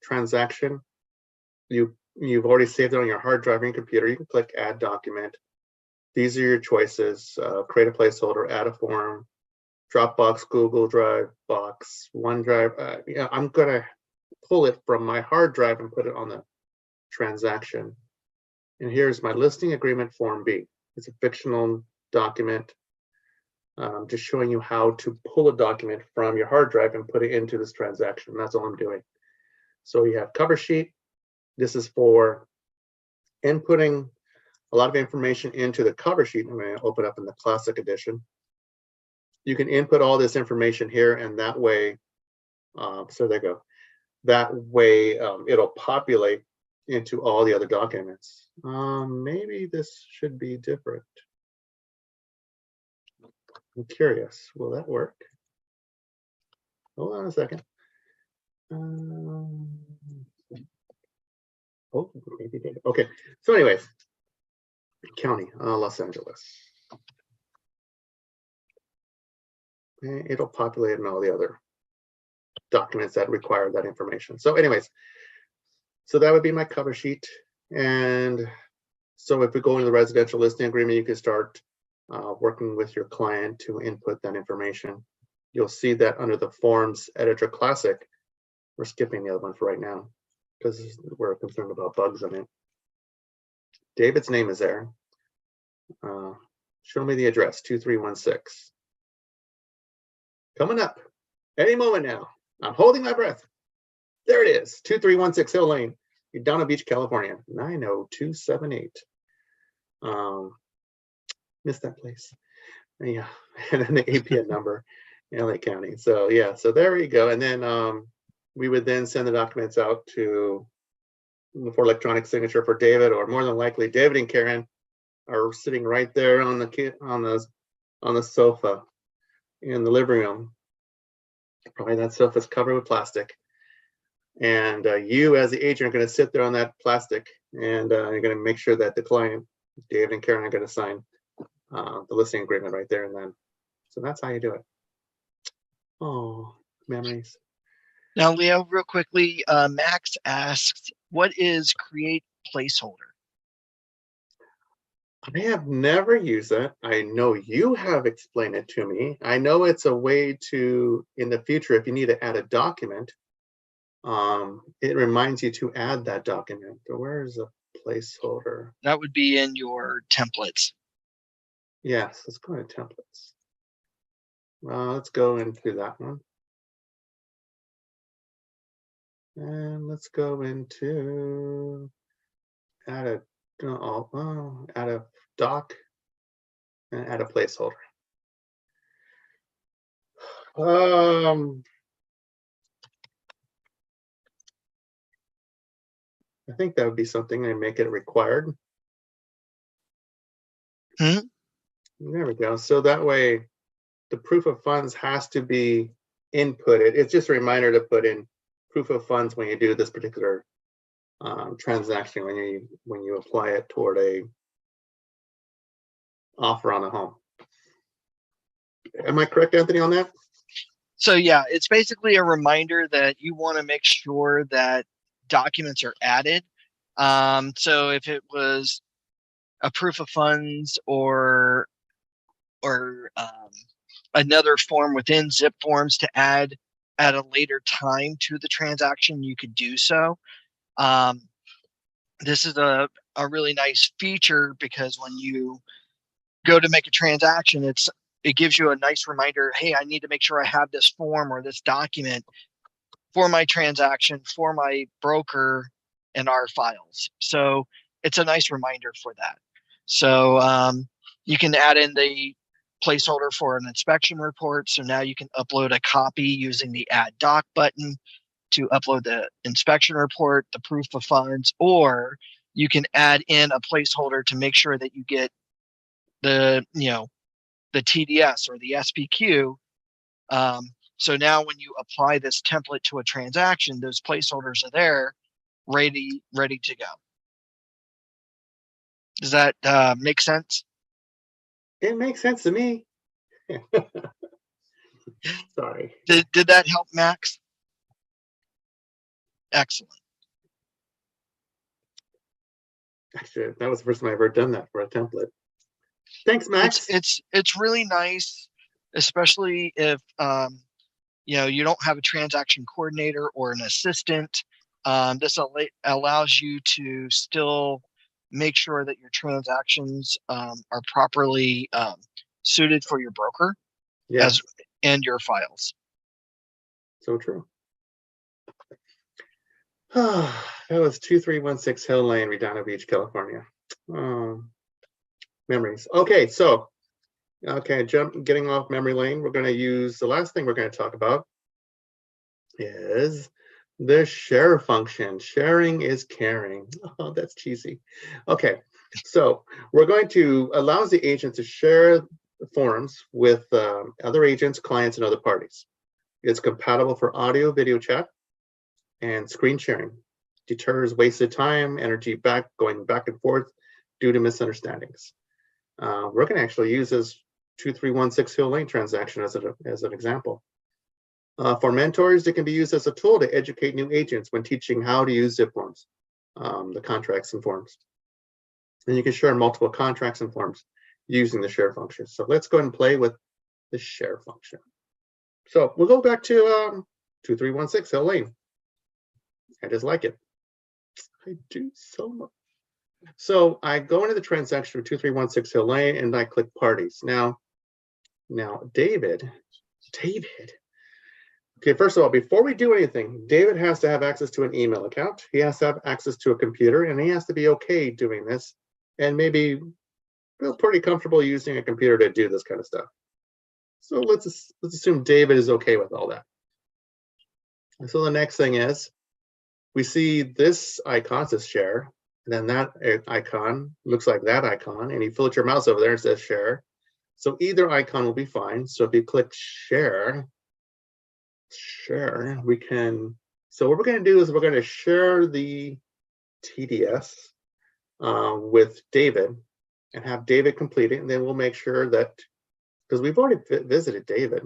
transaction, you've already saved it on your hard drive on your computer, you can click add document. These are your choices: create a placeholder, add a form, Dropbox, Google Drive, Box, OneDrive. I'm gonna pull it from my hard drive and put it on the transaction. And here's my listing agreement form B. It's a fictional document, just showing you how to pull a document from your hard drive and put it into this transaction. That's all I'm doing. So you have cover sheet. This is for inputting a lot of information into the cover sheet. I'm going to open up in the classic edition. you can input all this information here, and that way, so there you go. That way, it'll populate into all the other documents. Maybe this should be different. I'm curious, will that work? Hold on a second. Oh, maybe it did. Okay, so anyways, county, Los Angeles. It'll populate in all the other documents that require that information. So anyways, so that would be my cover sheet. And so if we go into the residential listing agreement, you can start working with your client to input that information. You'll see that under the Forms Editor Classic, we're skipping the other one for right now because we're concerned about bugs in it. David's name is there. Show me the address, 2316. Coming up any moment now. I'm holding my breath. There it is, 2316 Hill Lane, Donna Beach, California, 90278. Missed that place. Yeah, and then the APN number, LA County. So yeah, so there you go. And then we would then send the documents out to for electronic signature for David, or more than likely David and Karen are sitting right there on the sofa in the living room. Probably that sofa's covered with plastic. And you as the agent are going to sit there on that plastic, and you're going to make sure that the client, David and Karen, are going to sign the listing agreement right there and then. So that's how you do it. Oh, memories. Now, Leo, real quickly, Max asks, what is create placeholder? I have never used it. I know you have explained it to me. I know it's a way to, in the future, if you need to add a document, it reminds you to add that document. But where's the placeholder? That would be in your templates. Yes, let's go to templates. Let's go into that one. And let's go into add a add a doc and add a placeholder. I think that would be something and make it required. There we go. So that way the proof of funds has to be inputted. It's just a reminder to put in proof of funds when you do this particular transaction, when you apply it toward a offer on a home. Am I correct, Anthony, on that? So yeah, it's basically a reminder that you want to make sure that documents are added. So if it was a proof of funds or another form within zipForms to add at a later time to the transaction, you could do so. This is a really nice feature because when you go to make a transaction, it gives you a nice reminder, hey, I need to make sure I have this form or this document for my transaction, for my broker and our files. So it's a nice reminder for that. So you can add in the placeholder for an inspection report. So now you can upload a copy using the add doc button to upload the inspection report, the proof of funds, or you can add in a placeholder to make sure that you get the TDS or the SPQ. So now when you apply this template to a transaction, those placeholders are there, ready to go. Does that make sense? It makes sense to me. Sorry. Did that help, Max? Excellent. Actually, that was the first time I've ever done that for a template. Thanks, Max. It's really nice, especially if you don't have a transaction coordinator or an assistant. This allows you to still make sure that your transactions are properly suited for your broker, yes, and your files. So true. That was 2316 Hill Lane, Redondo Beach, California. Memories. Okay, so Okay, getting off memory lane, we're going to use the last thing we're going to talk about is the share function. Sharing is caring. Oh, that's cheesy. Okay, so we're going to allow the agent to share the forms with other agents, clients, and other parties. It's compatible for audio, video chat, and screen sharing. Deters wasted time, energy going back and forth due to misunderstandings. We're going to actually use this 2316 Hill Lane transaction as an example. For mentors, it can be used as a tool to educate new agents when teaching how to use zipForms, the contracts and forms. And you can share multiple contracts and forms using the share function. So let's go ahead and play with the share function. So we'll go back to 2316 Hill Lane. I just like it. I do so much. So I go into the transaction of 2316 Hill Lane and I click parties. Now David. Okay, first of all, before we do anything, David has to have access to an email account. He has to have access to a computer, and he has to be okay doing this and maybe feel pretty comfortable using a computer to do this kind of stuff. So let's assume David is okay with all that. So the next thing is we see this icon says share, and then that icon looks like that icon, and you float your mouse over there and it says share. So either icon will be fine. So if you click share, we can, so what we're going to do is we're going to share the TDS with David and have David complete it, and then we'll make sure that, because we've already visited David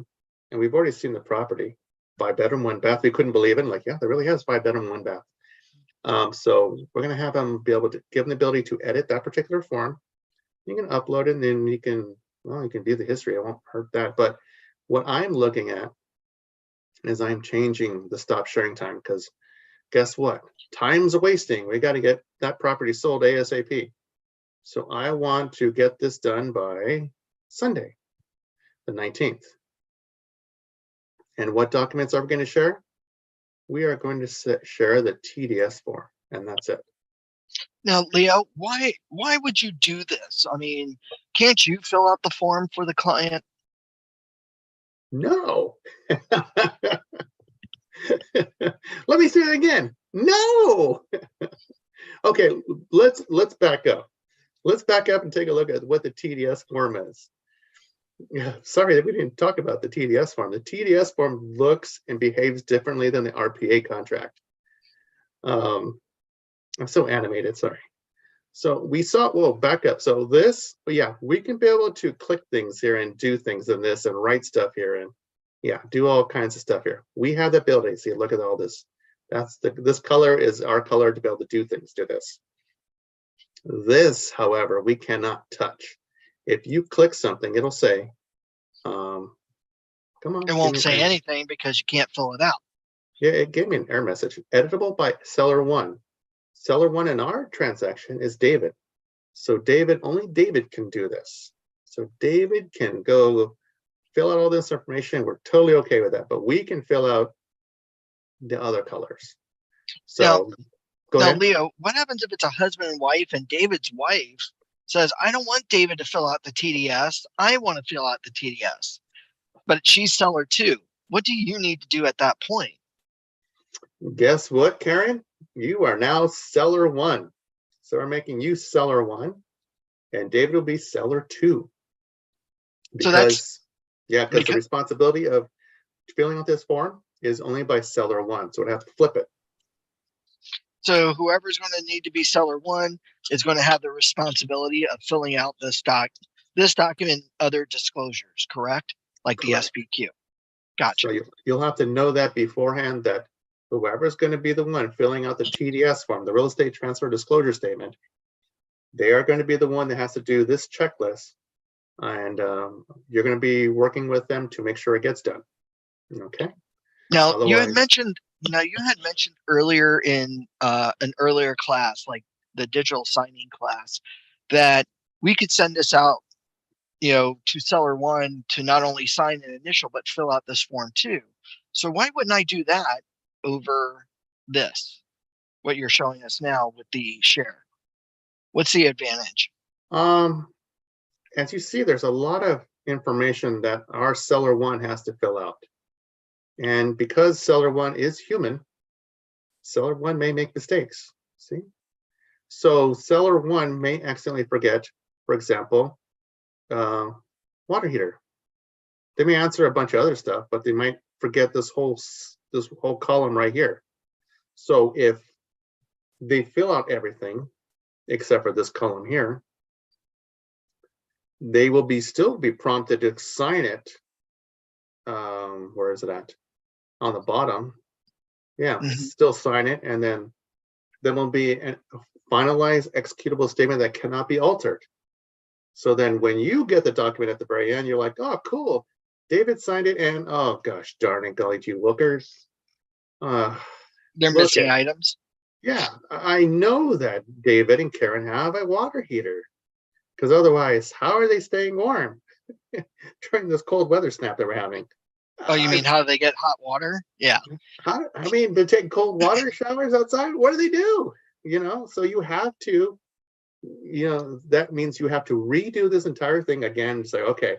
and we've already seen the property, 5-bedroom, 1 bath. We couldn't believe it. Like, yeah, there really has 5-bedroom, 1 bath. So we're going to have him be able to give him the ability to edit that particular form. You can upload it, and then you can view the history. It won't hurt that. But what I'm looking at is I'm changing the stop sharing time, because guess what? Time's wasting. We got to get that property sold ASAP. So I want to get this done by Sunday, the 19th. And what documents are we going to share? We are going to share the TDS form, and that's it. Now, Leo, why would you do this? I mean, can't you fill out the form for the client? No. Let me say it again. No. Okay, let's back up. Let's back up and take a look at what the TDS form is. Yeah, sorry that we didn't talk about the TDS form. The TDS form looks and behaves differently than the RPA contract. I'm so animated, sorry. So we saw, well, back up. So this, yeah, we can be able to click things here and do things in this and write stuff here and yeah, do all kinds of stuff here. We have the ability. See, look at all this. This color is our color to be able to do things to this. This, however, we cannot touch. If you click something, it'll say, come on. It won't say anything because you can't fill it out. Yeah, it gave me an error message. Editable by seller 1. Seller 1 in our transaction is David. So only David can do this. So David can go fill out all this information. We're totally okay with that, but we can fill out the other colors. So go ahead. Leo, what happens if it's a husband and wife and David's wife says, I don't want David to fill out the TDS. I want to fill out the TDS, but she's seller 2. What do you need to do at that point? Guess what, Karen? You are now seller 1. So we're making you seller 1 and David will be seller 2. Because the responsibility of filling out this form is only by seller 1. So we'd have to flip it. So whoever's going to need to be seller 1 is going to have the responsibility of filling out this document, other disclosures, correct? Like correct. The SBQ. Gotcha. So you'll have to know that beforehand, that whoever's going to be the one filling out the TDS form, the real estate transfer disclosure statement, they are going to be the one that has to do this checklist. And you're going to be working with them to make sure it gets done. Okay. Now, otherwise, you had mentioned earlier in an earlier class, like the digital signing class, that we could send this out, to seller 1 to not only sign an initial, but fill out this form too. So why wouldn't I do that over this, what you're showing us now with the share? What's the advantage? As you see, there's a lot of information that our seller one has to fill out. And because seller one is human, seller one may make mistakes. See? So seller one may accidentally forget, for example, water heater. They may answer a bunch of other stuff, but they might forget this whole column right here. So if they fill out everything except for this column here, they will still be prompted to sign it. Where is it at? On the bottom. Yeah, still sign it, and then there will be a finalized executable statement that cannot be altered. So then when you get the document at the very end, you're like, oh, cool. David signed it, and oh gosh darn it, golly gee lookers. They're missing items. Yeah, I know that David and Karen have a water heater, because otherwise, how are they staying warm during this cold weather snap that we're having? Oh, you mean how do they get hot water? Yeah. I mean, they take cold water showers outside. What do they do? So you have to, that means you have to redo this entire thing again and say, okay,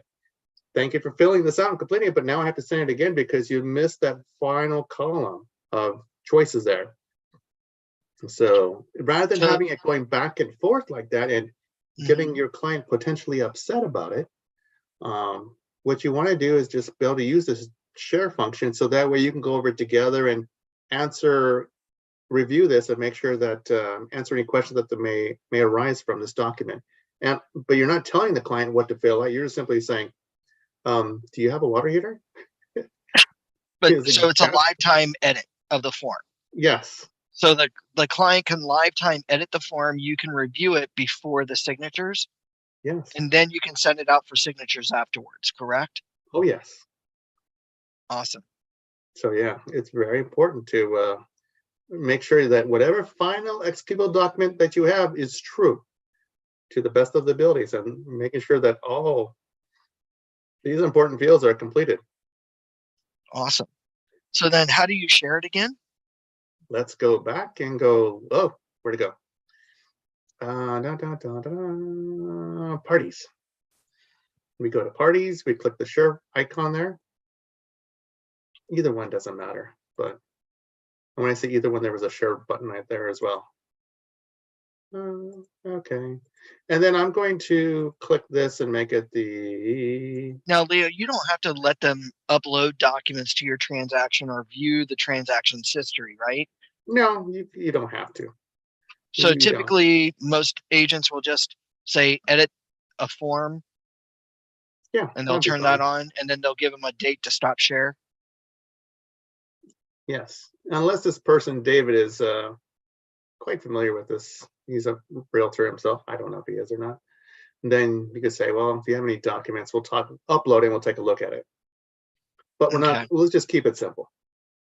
thank you for filling this out and completing it, but now I have to send it again because you missed that final column of choices there. So rather than having it going back and forth like that and getting your client potentially upset about it, what you want to do is just be able to use this share function, so that way you can go over it together and review this and make sure that answer any questions that may arise from this document. But you're not telling the client what to fill out. You're just simply saying, do you have a water heater? But so it's a lifetime edit of the form. Yes. So the client can lifetime edit the form. You can review it before the signatures. Yes. And then you can send it out for signatures afterwards, correct? Oh, yes. Awesome. So yeah, it's very important to make sure that whatever final executable document that you have is true to the best of the abilities, and making sure that all these important fields are completed. Awesome. So then how do you share it again? Let's go back and go, oh, where'd it go? Parties. We go to parties, we click the share icon there. Either one doesn't matter, but when I say either one, there was a share button right there as well. Okay. And then I'm going to click this and make it the... Now, Leo, you don't have to let them upload documents to your transaction or view the transaction's history, right? No, you don't have to. So typically, most agents will just say, edit a form. Yeah. And they'll turn that on, and then they'll give them a date to stop share. Yes. Unless this person, David, is quite familiar with this. He's a realtor himself. I don't know if he is or not. And then you could say, well, if you have any documents, we'll upload it and we'll take a look at it. But we're not, let's just keep it simple.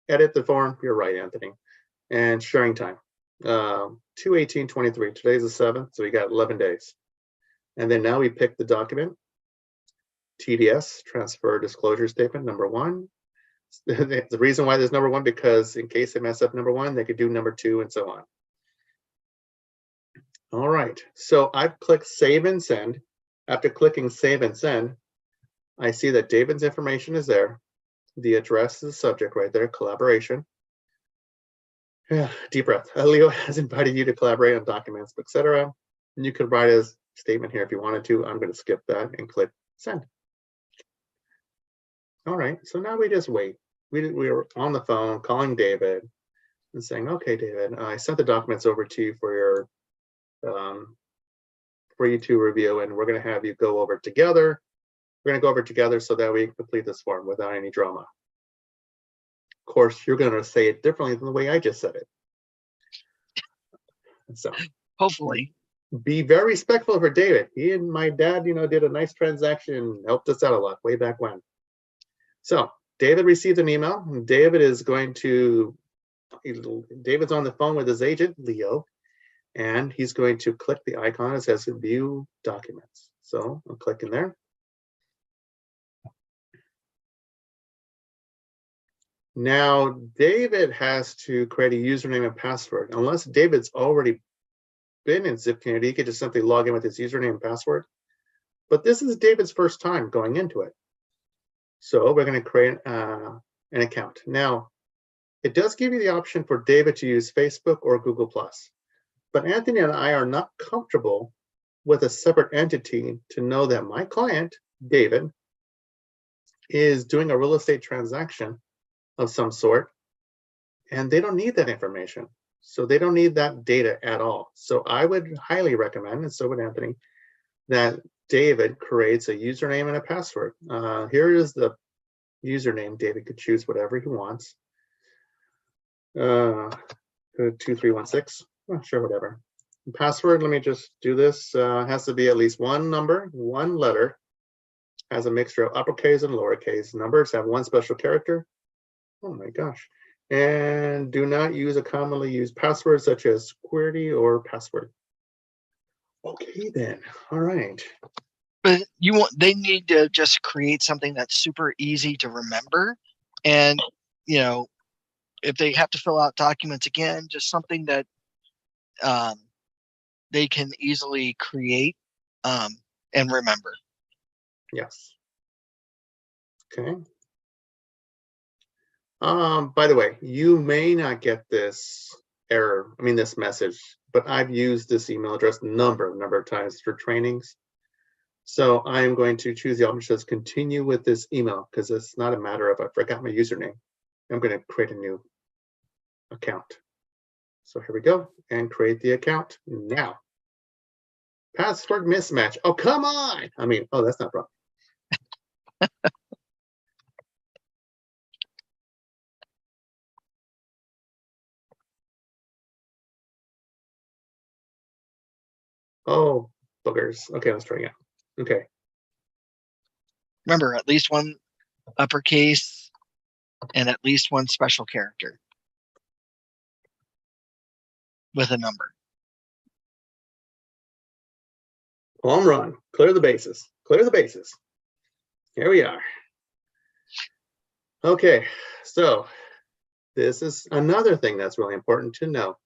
Edit the form. You're right, Anthony. And sharing time. 2/18/23. Today's the 7th, so we got 11 days. And then now we pick the document. TDS, transfer disclosure statement, number 1. The reason why there's number 1, because in case they mess up number 1, they could do number 2 and so on. All right, so I've clicked save and send. After clicking save and send, I see that David's information is there. The address is the subject right there, collaboration. Deep breath. Leo has invited you to collaborate on documents, etc. And you could write a statement here if you wanted to. I'm going to skip that and click send. All right, so now we just wait. We were on the phone calling David and saying, okay, David, I sent the documents over to you for you to review, and we're going to have you go over it together. We're going to go over it together so that we can complete this form without any drama. Of course, you're going to say it differently than the way I just said it. So hopefully, be very respectful for David. He and my dad, did a nice transaction, helped us out a lot way back when. So David received an email, and David's on the phone with his agent, Leo, and he's going to click the icon that says view documents. So I'm clicking there. Now, David has to create a username and password. Unless David's already been in Zip Community, he could just simply log in with his username and password. but this is David's first time going into it. So we're going to create an account. Now, it does give you the option for David to use Facebook or Google+. But Anthony and I are not comfortable with a separate entity to know that my client, David, is doing a real estate transaction of some sort, and they don't need that information. So they don't need that data at all. So I would highly recommend, and so would Anthony, that David creates a username and a password. Here is the username. David could choose whatever he wants. 2316, sure, whatever. Password, let me just do this. Has to be at least one number, one letter, has a mixture of uppercase and lowercase. Numbers have one special character. Oh my gosh. And do not use a commonly used password such as QWERTY or password. Okay then, all right. But they need to just create something that's super easy to remember. And, if they have to fill out documents again, just something that they can easily create and remember. Yes. Okay. By the way, you may not get this error, this message, but I've used this email address a number of times for trainings. So I'm going to choose the option that says continue with this email, because it's not a matter of I forgot my username. I'm going to create a new account. So here we go, and create the account now. Password mismatch. Oh, come on. Oh, that's not wrong. Oh, boogers. Okay, let's try again. Okay. Remember, at least one uppercase and at least one special character with a number. Home run. Clear the bases. Clear the bases. Here we are. Okay, so this is another thing that's really important to know.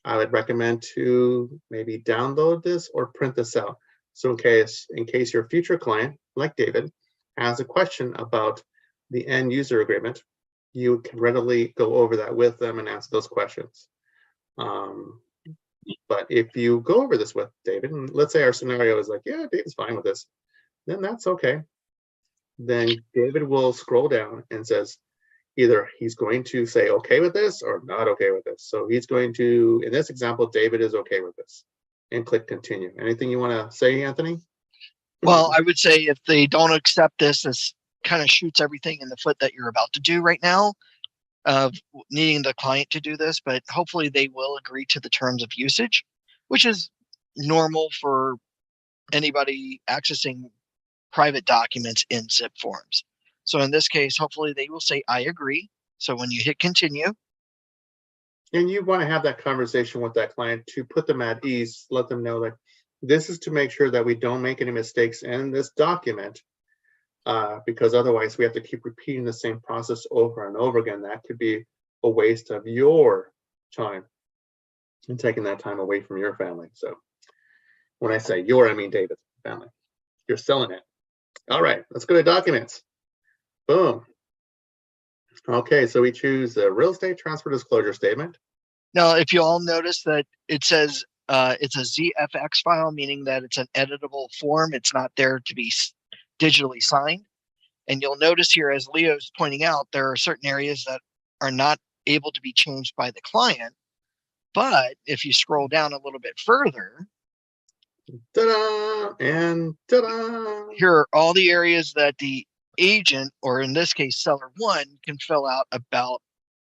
I would recommend to maybe download this or print this out. So in case your future client, like David, has a question about the end user agreement, you can readily go over that with them and ask those questions. But if you go over this with David, and let's say our scenario is like, yeah, David's fine with this, then that's okay. Then David will scroll down and says, either he's going to say okay with this or not okay with this. So he's going to, in this example, David is okay with this, and click continue. Anything you want to say, Anthony? Well, I would say if they don't accept this kind of shoots everything in the foot that you're about to do right now of needing the client to do this, but hopefully they will agree to the terms of usage, which is normal for anybody accessing private documents in zipForms. So in this case, hopefully they will say, I agree. So when you hit continue. And you want to have that conversation with that client to put them at ease, let them know that this is to make sure that we don't make any mistakes in this document, because otherwise we have to keep repeating the same process over and over again. That could be a waste of your time and taking that time away from your family. So when I say your, I mean David's family. You're selling it. All right, let's go to documents. Boom. Okay, so we choose the real estate transfer disclosure statement. Now, if you all notice that it says it's a ZFX file, meaning that it's an editable form. It's not there to be digitally signed. And you'll notice here, as Leo's pointing out, there are certain areas that are not able to be changed by the client. But if you scroll down a little bit further, ta-da, and ta-da. Here are all the areas that the agent, or in this case, seller one, can fill out about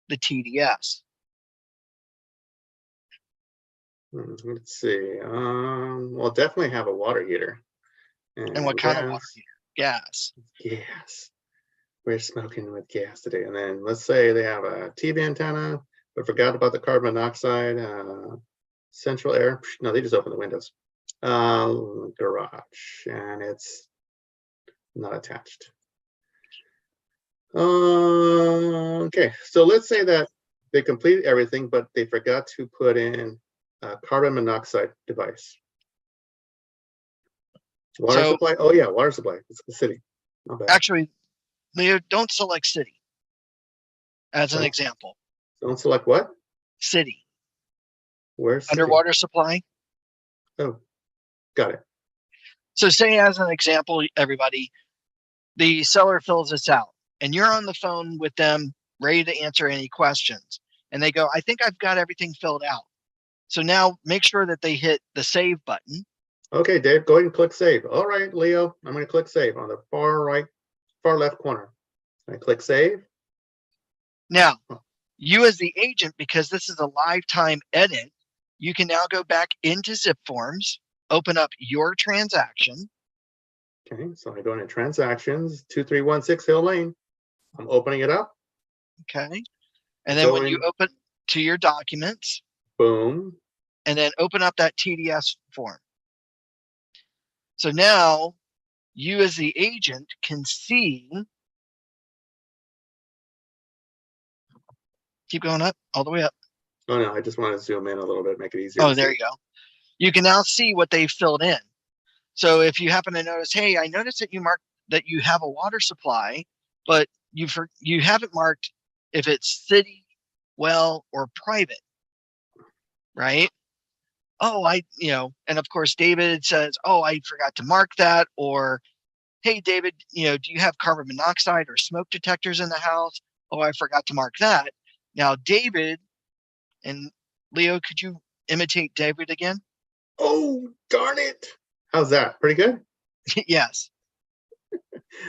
the TDS. Let's see. We'll definitely have a water heater. And what kind of water heater? Gas. Gas. We're smoking with gas today. And then let's say they have a TV antenna, but forgot about the carbon monoxide, central air. No, they just open the windows. Garage, and it's not attached. Okay, so let's say that they completed everything, but they forgot to put in a carbon monoxide device. Water supply. Oh yeah, water supply. It's the city. Not bad. Actually, Leo, don't select city as an Don't, example. don't select what? City. Where's city? Underwater supply. Oh, got it. So say as an example, everybody, the seller fills this out and you're on the phone with them ready to answer any questions. And they go, I think I've got everything filled out. So now make sure that they hit the save button. Okay, Dave, go ahead and click save. All right, Leo, I'm going to click save on the far right, far left corner. I click save. Now, you as the agent, because this is a lifetime edit, you can now go back into zipForms, open up your transaction. Okay, so I go into transactions, 2316 Hill Lane. I'm opening it up. Okay. And then when you open to your documents, boom, and then open up that TDS form. So now you as the agent can see, keep going up all the way up. Oh no, I just want to zoom in a little bit, make it easier. Oh, there you go. You can now see what they filled in. So if you happen to notice, hey, I noticed that you marked that you have a water supply, but you haven't marked if it's city, well, or private, right? Oh, and of course, David says, oh, I forgot to mark that. Or, hey, David, do you have carbon monoxide or smoke detectors in the house? Oh, I forgot to mark that. Now, David and Leo, could you imitate David again? Oh, darn it. How's that? Pretty good? Yes.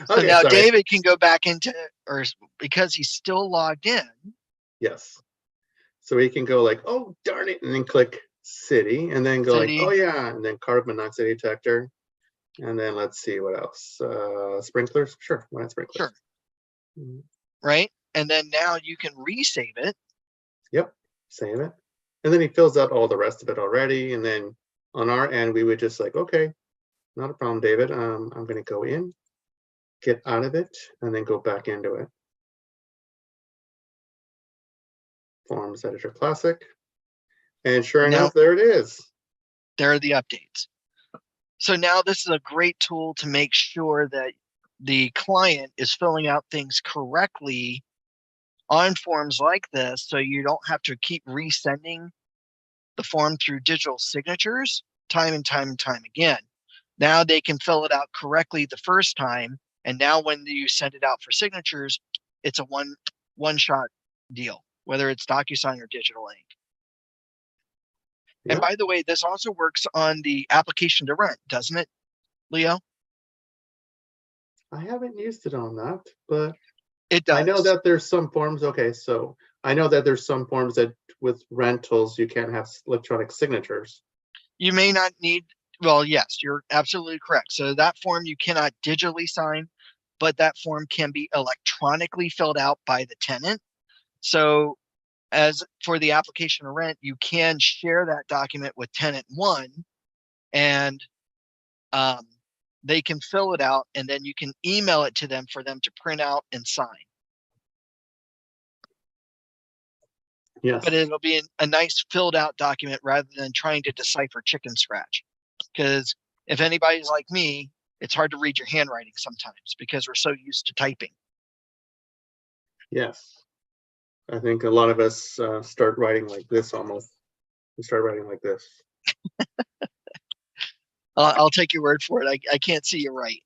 So Okay, now sorry. David can go back into, or because he's still logged in. Yes. So he can go like, oh, darn it, and then click city, and then go City. like, oh yeah, and then carbon monoxide detector. And then let's see what else. Sprinklers? Sure, why not sprinklers? Sure. Right? And then now you can resave it. Yep, save it. And then he fills out all the rest of it already. And then on our end, we would just like, okay, not a problem, David. I'm going to go in, get out of it, and then go back into it. Forms Editor Classic. And sure enough, there it is. There are the updates. So now this is a great tool to make sure that the client is filling out things correctly on forms like this, so you don't have to keep resending the form through digital signatures time and time and time again. Now they can fill it out correctly the first time, and now when you send it out for signatures, it's a one-shot deal, whether it's DocuSign or digital ink. Yep. And by the way, this also works on the application to rent, doesn't it, Leo? I haven't used it on that, but it does. I know that there's some forms. Okay, so I know that there's some forms that with rentals, you can't have electronic signatures. You may not need, well, yes, you're absolutely correct. So that form you cannot digitally sign, but that form can be electronically filled out by the tenant. So as for the application to rent, you can share that document with tenant one, and they can fill it out, and then you can email it to them for them to print out and sign. Yes. But it'll be a nice filled out document rather than trying to decipher chicken scratch. Because if anybody's like me, it's hard to read your handwriting sometimes because we're so used to typing. Yes. I think a lot of us start writing like this almost. We start writing like this. I'll take your word for it. I can't see you right.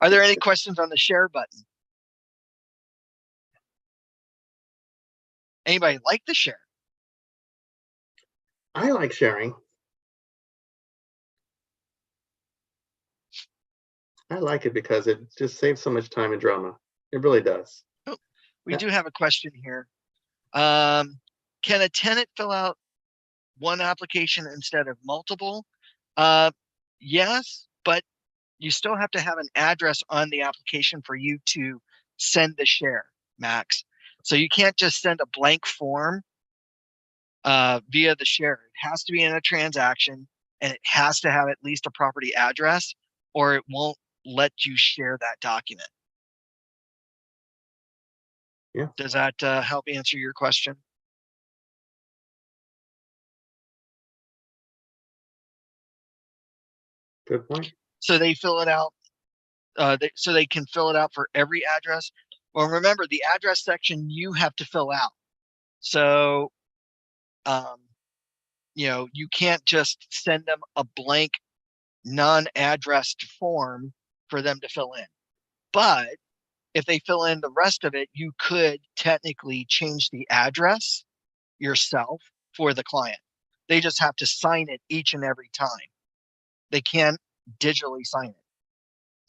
Are there any questions on the share button? Anybody like the share? I like sharing. I like it because it just saves so much time and drama. It really does. Oh, we do have a question here. Can a tenant fill out one application instead of multiple? Yes, but you still have to have an address on the application for you to send the share, Max. So you can't just send a blank form via the share. It has to be in a transaction, and it has to have at least a property address, or it won't let you share that document. Yeah. Does that help answer your question? Good point. So they fill it out. So they can fill it out for every address. Well, remember the address section you have to fill out. So, you can't just send them a blank non-addressed form for them to fill in. But if they fill in the rest of it, you could technically change the address yourself for the client. They just have to sign it each and every time. They can't digitally sign it.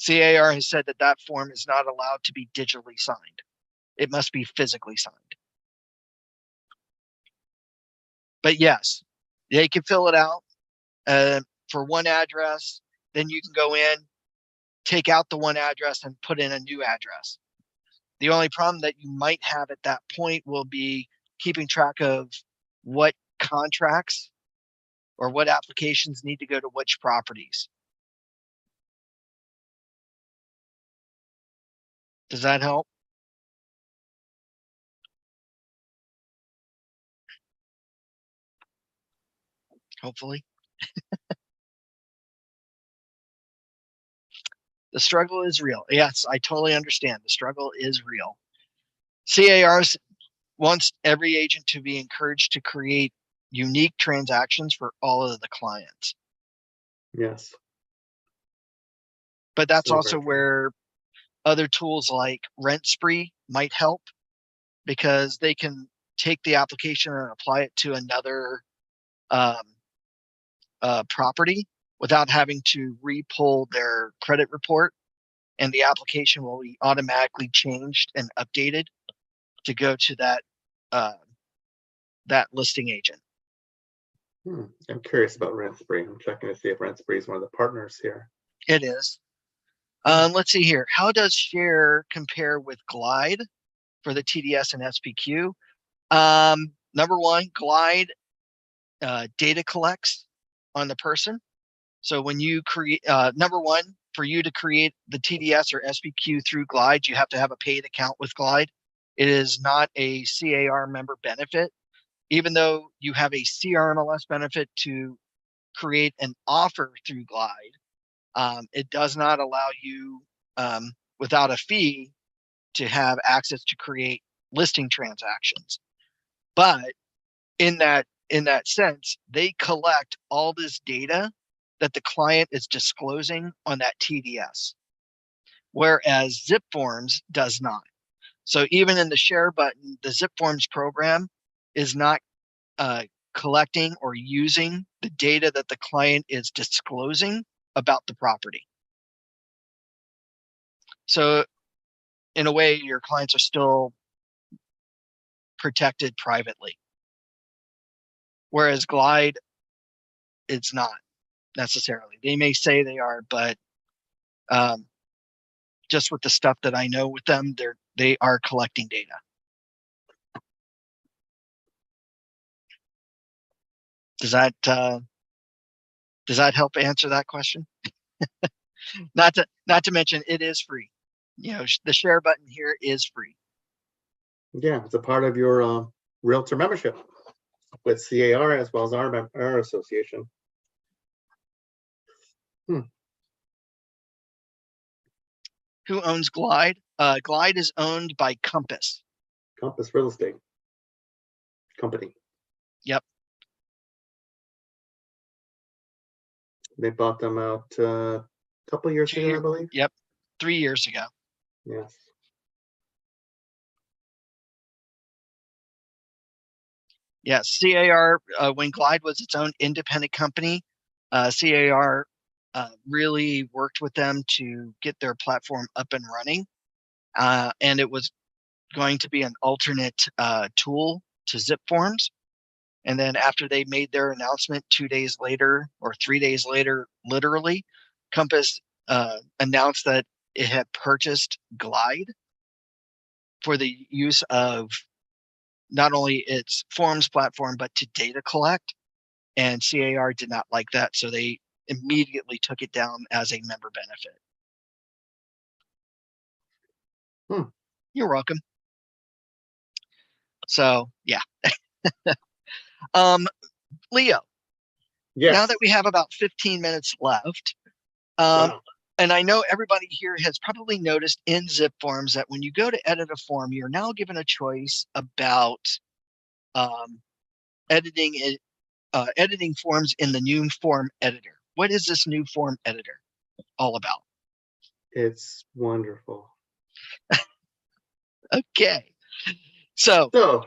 CAR has said that that form is not allowed to be digitally signed. It must be physically signed. But yes, they can fill it out for one address. Then you can go in, take out the one address and put in a new address. The only problem that you might have at that point will be keeping track of what contracts or what applications need to go to which properties. Does that help? Hopefully. The struggle is real. Yes, I totally understand. The struggle is real. CARs wants every agent to be encouraged to create unique transactions for all of the clients. Yes. But that's So also very true. where other tools like Rent Spree might help, because they can take the application and apply it to another property without having to re-pull their credit report, and the application will be automatically changed and updated to go to that listing agent. I'm curious about Rent Spree. I'm checking to see if Rent Spree is one of the partners here. It is. Let's see here. How does Share compare with Glide for the TDS and SPQ? Number one, Glide data collects on the person. So when you create, number one, for you to create the TDS or SPQ through Glide, you have to have a paid account with Glide. It is not a CAR member benefit. Even though you have a CRMLS benefit to create an offer through Glide, it does not allow you, without a fee, to have access to create listing transactions. But in that sense, they collect all this data that the client is disclosing on that TDS, whereas zipForms does not. So even in the share button, the zipForms program is not collecting or using the data that the client is disclosing about the property. So in a way, your clients are still protected privately, whereas Glide, it's not necessarily. They may say they are, but just with the stuff that I know with them, they are collecting data. Does that help answer that question? Not to mention, it is free. The share button here is free. Yeah, it's a part of your Realtor membership with CAR as well as our association. Who owns Glide? Glide is owned by Compass. Compass Real Estate Company. Yep. They bought them out a couple years ago, I believe. Yep, 3 years ago. Yes. Yes, CAR, when Glide was its own independent company, CAR really worked with them to get their platform up and running. And it was going to be an alternate tool to zipForms. And then after they made their announcement 2 days later or 3 days later, literally, Compass announced that it had purchased Glide for the use of not only its forms platform, but to data collect. And CAR did not like that, so they immediately took it down as a member benefit. You're welcome. So yeah. Leo. Yes. Now that we have about 15 minutes left, Um, Wow. and I know everybody here has probably noticed in zipForms that when you go to edit a form, you're now given a choice about um, editing it, editing forms in the new form editor. What is this new form editor all about? It's wonderful. Okay, so So,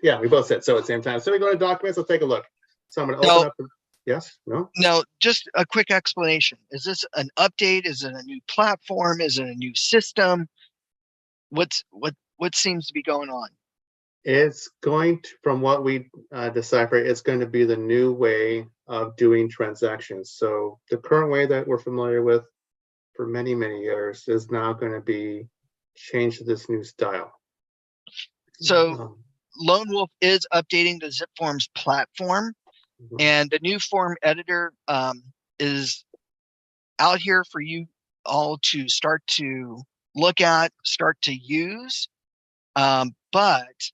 yeah, we both said so at the same time. So we go to documents, let's take a look. So I'm going to open no, up the, yes, no? no, just a quick explanation. Is this an update? Is it a new platform? Is it a new system? What seems to be going on? It's going to, from what we decipher, it's going to be the new way of doing transactions. So the current way that we're familiar with for many, many years is now going to be changed to this new style. So Um, Lone Wolf is updating the zipForms platform, mhm. and the new form editor is out here for you all to start to look at, start to use. But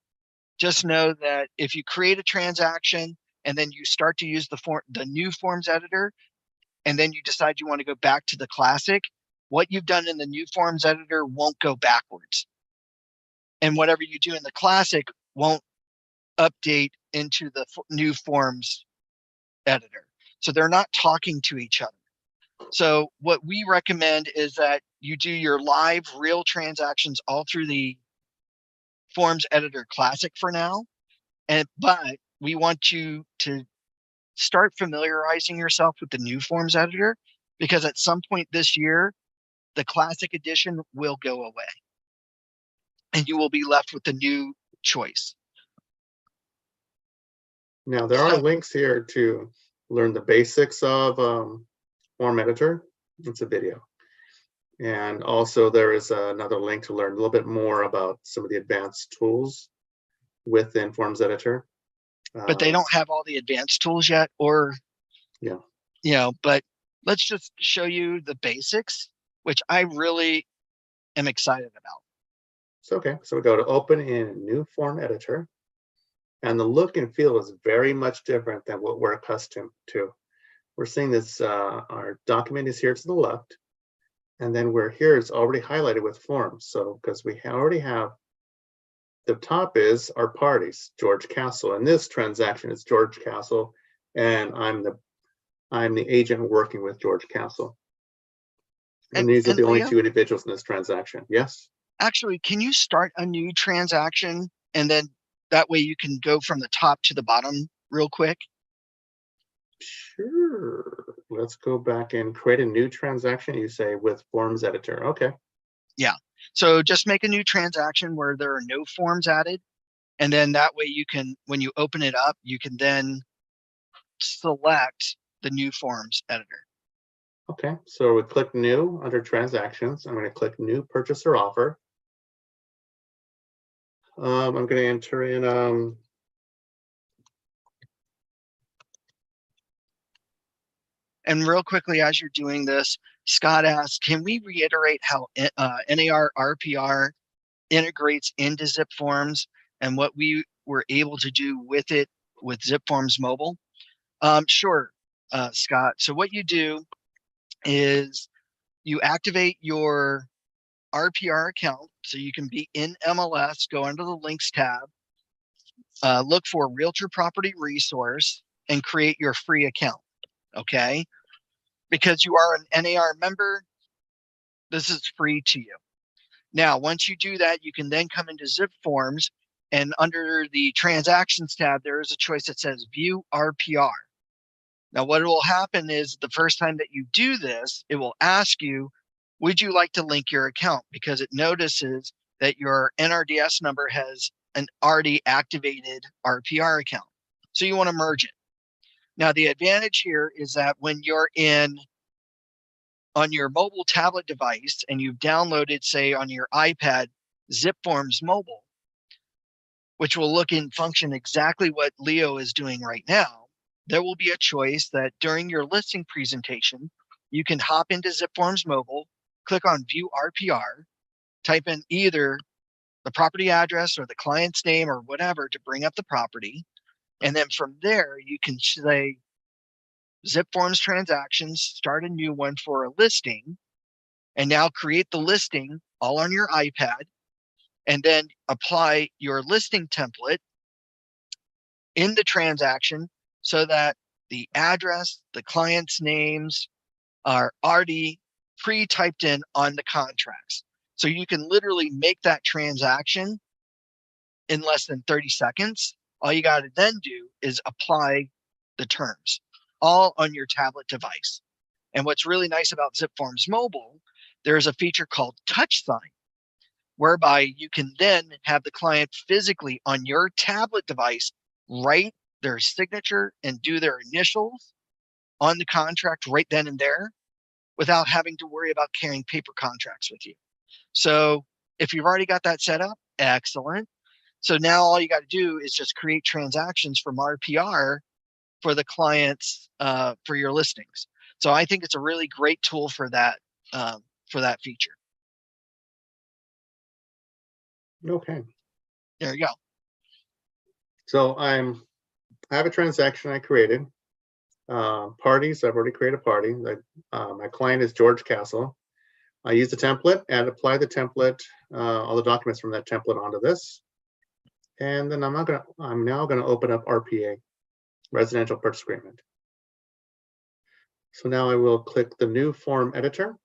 just know that if you create a transaction and then you start to use the new forms editor, and then you decide you want to go back to the classic, what you've done in the new forms editor won't go backwards. And whatever you do in the classic won't update into the new forms editor. So they're not talking to each other. So what we recommend is that you do your live real transactions all through the forms editor classic for now. But we want you to start familiarizing yourself with the new forms editor, because at some point this year, the classic edition will go away and you will be left with the new choice. Now there are So, links here to learn the basics of form editor. It's a video. And also there is another link to learn a little bit more about some of the advanced tools within Forms Editor. but they don't have all the advanced tools yet, or, Yeah, but let's just show you the basics, which I really am excited about. it's okay. So we go to open in new form editor, and the look and feel is very much different than what we're accustomed to. We're seeing this, our document is here to the left, and then we're here, it's already highlighted with forms. So because we already have, the top is our parties, George Castle. In this transaction, it's George Castle, and I'm the agent working with George Castle. And these are And the only Leo, two individuals in this transaction. Yes? actually, can you start a new transaction and then that way you can go from the top to the bottom real quick? Sure. Let's go back and create a new transaction. You say with Forms Editor. Okay. Yeah. So just make a new transaction where there are no forms added. And then that way you can, when you open it up, you can then select the new forms editor. Okay. So we click New under Transactions. I'm going to click New Purchaser Offer. I'm going to enter in And real quickly, as you're doing this, Scott asks, can we reiterate how NAR RPR integrates into zipForms and what we were able to do with it with zipForms Mobile? Sure, Scott. So what you do is you activate your RPR account so you can be in MLS, go under the links tab, look for Realtor Property Resource, and create your free account. Okay. Because you are an NAR member, this is free to you. Now, once you do that, you can then come into zipForms, and under the transactions tab, there is a choice that says view RPR. Now, what will happen is the first time that you do this, it will ask you, would you like to link your account? Because it notices that your NRDS number has an already activated RPR account. So you want to merge it. Now, the advantage here is that when you're on your mobile tablet device and you've downloaded, say, on your iPad, zipForms Mobile, which will look and function exactly what Leo is doing right now, there will be a choice that during your listing presentation, you can hop into zipForms Mobile, click on View RPR, type in either the property address or the client's name or whatever to bring up the property. And then from there, you can say, zipForms transactions, start a new one for a listing, and now create the listing all on your iPad, and then apply your listing template in the transaction so that the address, the client's names are already pre-typed in on the contracts. So you can literally make that transaction in less than 30 seconds. All you got to then do is apply the terms all on your tablet device. And what's really nice about zipForms Mobile, there's a feature called Touch Sign, whereby you can then have the client physically on your tablet device write their signature and do their initials on the contract right then and there without having to worry about carrying paper contracts with you. So if you've already got that set up, excellent. So now all you got to do is just create transactions from RPR for the clients for your listings. So I think it's a really great tool for that feature. Okay. There you go. So I have a transaction I created. Parties, I've already created a party. My client is George Castle. I use the template and apply the template, all the documents from that template onto this. And then I'm now gonna open up RPA, Residential Purchase Agreement. So now I will click the new form editor,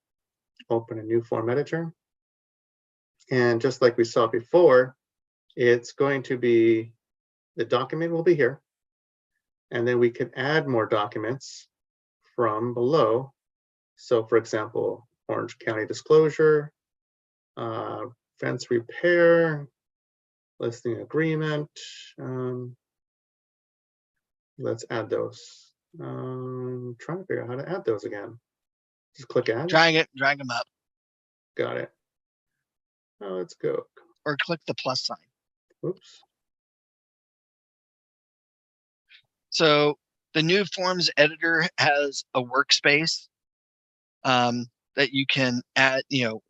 open a new form editor. And just like we saw before, it's going to be, the document will be here. And then we can add more documents from below. So for example, Orange County disclosure, fence repair, listing agreement. Let's add those. Trying to figure out how to add those again. Just click add. Drag them up. Got it. Oh, let's go. Or click the plus sign. Oops. So the new forms editor has a workspace that you can add,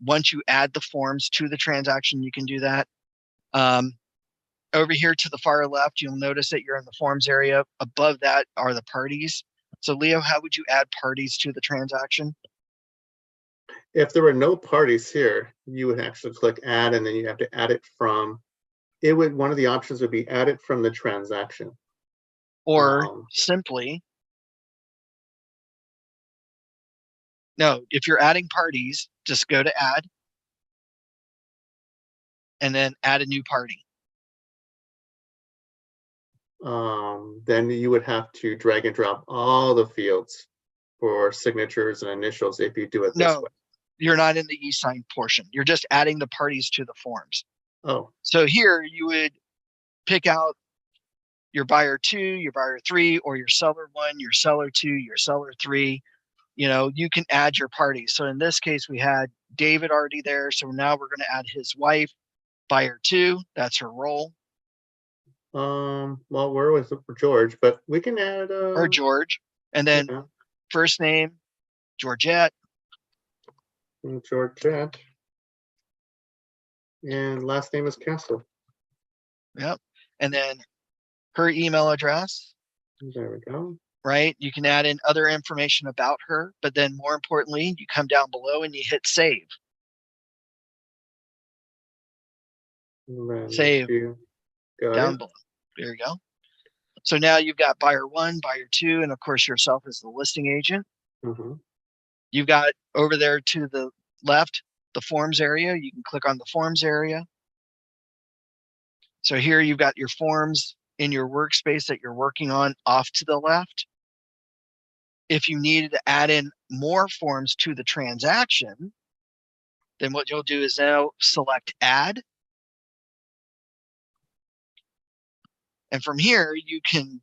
once you add the forms to the transaction, you can do that. Over here to the far left, you'll notice that you're in the forms area. Above that are the parties. So Leo, how would you add parties to the transaction? If there were no parties here, you would actually click add, and then you have to add it from, one of the options would be add it from the transaction. Or simply, no, if you're adding parties, just go to add and then add a new party. Then you would have to drag and drop all the fields for signatures and initials if you do it this way. You're not in the e-sign portion. You're just adding the parties to the forms. Oh. So here you would pick out your buyer 2, your buyer 3, or your seller 1, your seller 2, your seller 3. You can add your parties. So in this case, we had David already there. So now we're going to add his wife, buyer 2. That's her role. Well, where was it for George? But we can add or George, and then first name Georgette. Georgette. And last name is Castle. Yep. And then her email address. There we go. Right. You can add in other information about her, but then more importantly, you come down below and you hit save. Save down below. There you go. So now you've got buyer 1, buyer 2, and of course yourself as the listing agent. You've got over there to the left, the forms area. You can click on the forms area. So here you've got your forms in your workspace that you're working on off to the left. If you needed to add in more forms to the transaction, then what you'll do is now select add. And from here, you can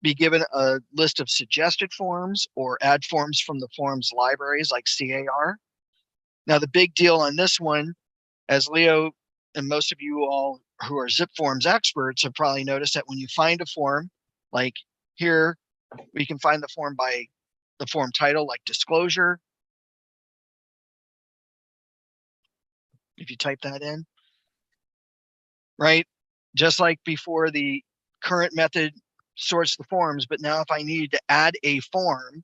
be given a list of suggested forms or add forms from the forms libraries like CAR. Now, the big deal on this one, as Leo and most of you all who are zipForms experts have probably noticed, that when you find a form, like here, we can find the form by the form title, like disclosure. If you type that in, right? Just like before, the current method sorts the forms, but now if I needed to add a form,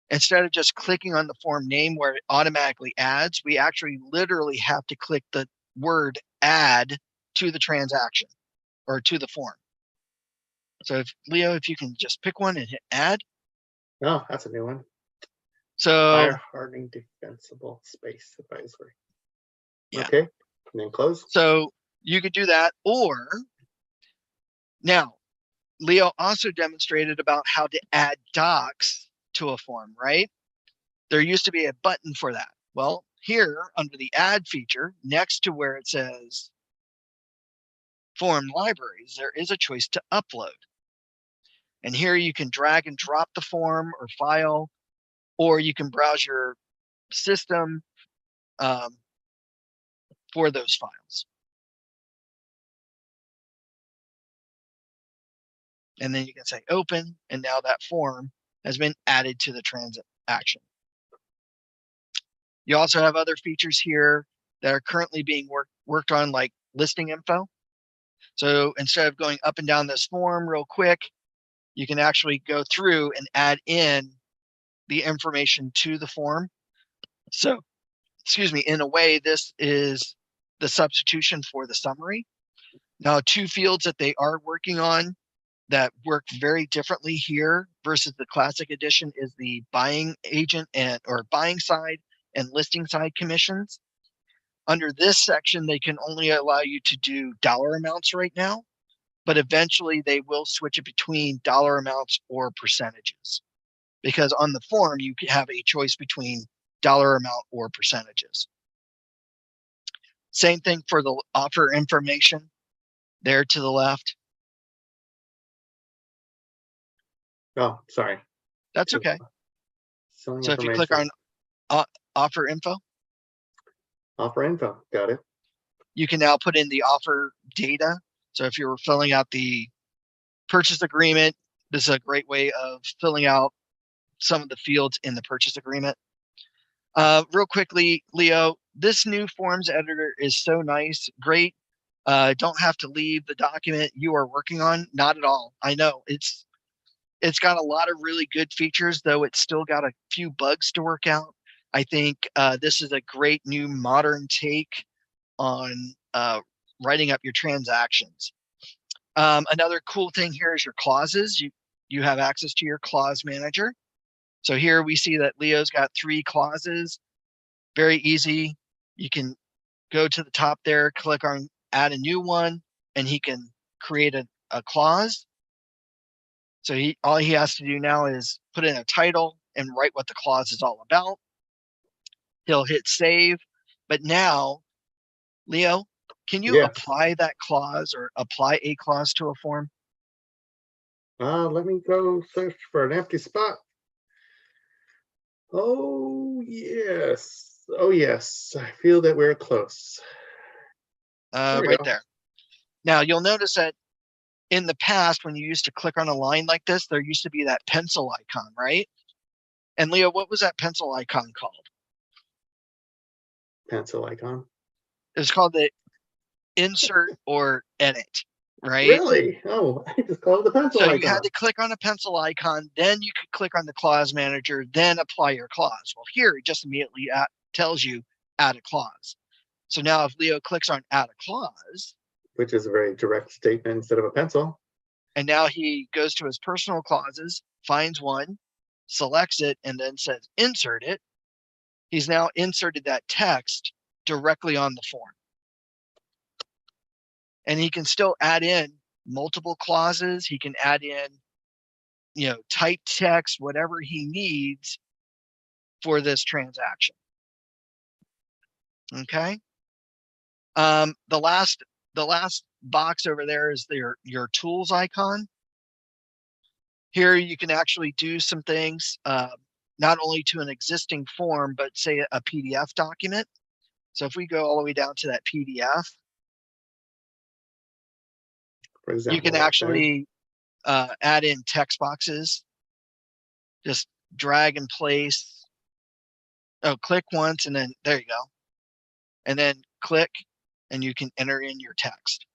instead of just clicking on the form name where it automatically adds, we actually literally have to click the word add to the transaction or to the form. So if Leo, if you can just pick one and hit add. Oh, that's a new one. So Fire hardening defensible space advisory. yeah. Okay, and then close. So you could do that, or now Leo also demonstrated about how to add docs to a form, right? There used to be a button for that. Well, here under the add feature, next to where it says form libraries, there is a choice to upload. And here you can drag and drop the form or file, or you can browse your system for those files. And then you can say open, and now that form has been added to the transaction. You also have other features here that are currently being worked on, like listing info. So instead of going up and down this form real quick, you can actually go through and add in the information to the form. So, excuse me, in a way, this is the substitution for the summary. Now, two fields that they are working on that work very differently here versus the classic edition is the buying agent and or buying side and listing side commissions. Under this section, they can only allow you to do dollar amounts right now, but eventually they will switch it between dollar amounts or percentages, because on the form you have a choice between dollar amount or percentages. Same thing for the offer information there to the left. Oh, sorry. That's okay. Selling So if you click on offer info, offer info, got it. you can now put in the offer data. So if you're filling out the purchase agreement, this is a great way of filling out some of the fields in the purchase agreement. Real quickly, Leo, this new forms editor is so nice, great. Don't have to leave the document you are working on. Not at all. I know it's got a lot of really good features, though it's still got a few bugs to work out. I think this is a great new modern take on writing up your transactions. Another cool thing here is your clauses. You have access to your clause manager. So here we see that Leo's got 3 clauses. Very easy. You can go to the top there, click on add a new one, and he can create a clause. So all he has to do now is put in a title and write what the clause is all about. He'll hit save. But now, Leo, can you apply that clause or apply a clause to a form? Let me go search for an empty spot. Oh, yes. Oh, yes. I feel that we're close. Right there. Now, you'll notice that in the past, when you used to click on a line like this, there used to be that pencil icon, right? And Leo, what was that pencil icon called? Pencil icon? It was called the insert or edit, right? Really? Oh, I just called it the pencil icon. So you had to click on a pencil icon, then you could click on the clause manager, then apply your clause. Well, here it just immediately tells you add a clause. So now if Leo clicks on add a clause, which is a very direct statement instead of a pencil, and now he goes to his personal clauses, finds one, selects it, and then says insert it, he's now inserted that text directly on the form. And he can still add in multiple clauses. He can add in, type text, whatever he needs for this transaction. Okay. The last box over there is your tools icon. Here you can actually do some things, not only to an existing form, but say a PDF document. So if we go all the way down to that PDF, for example, you can actually add in text boxes. Just drag and place. Oh, click once and then there you go. And then click and you can enter in your text.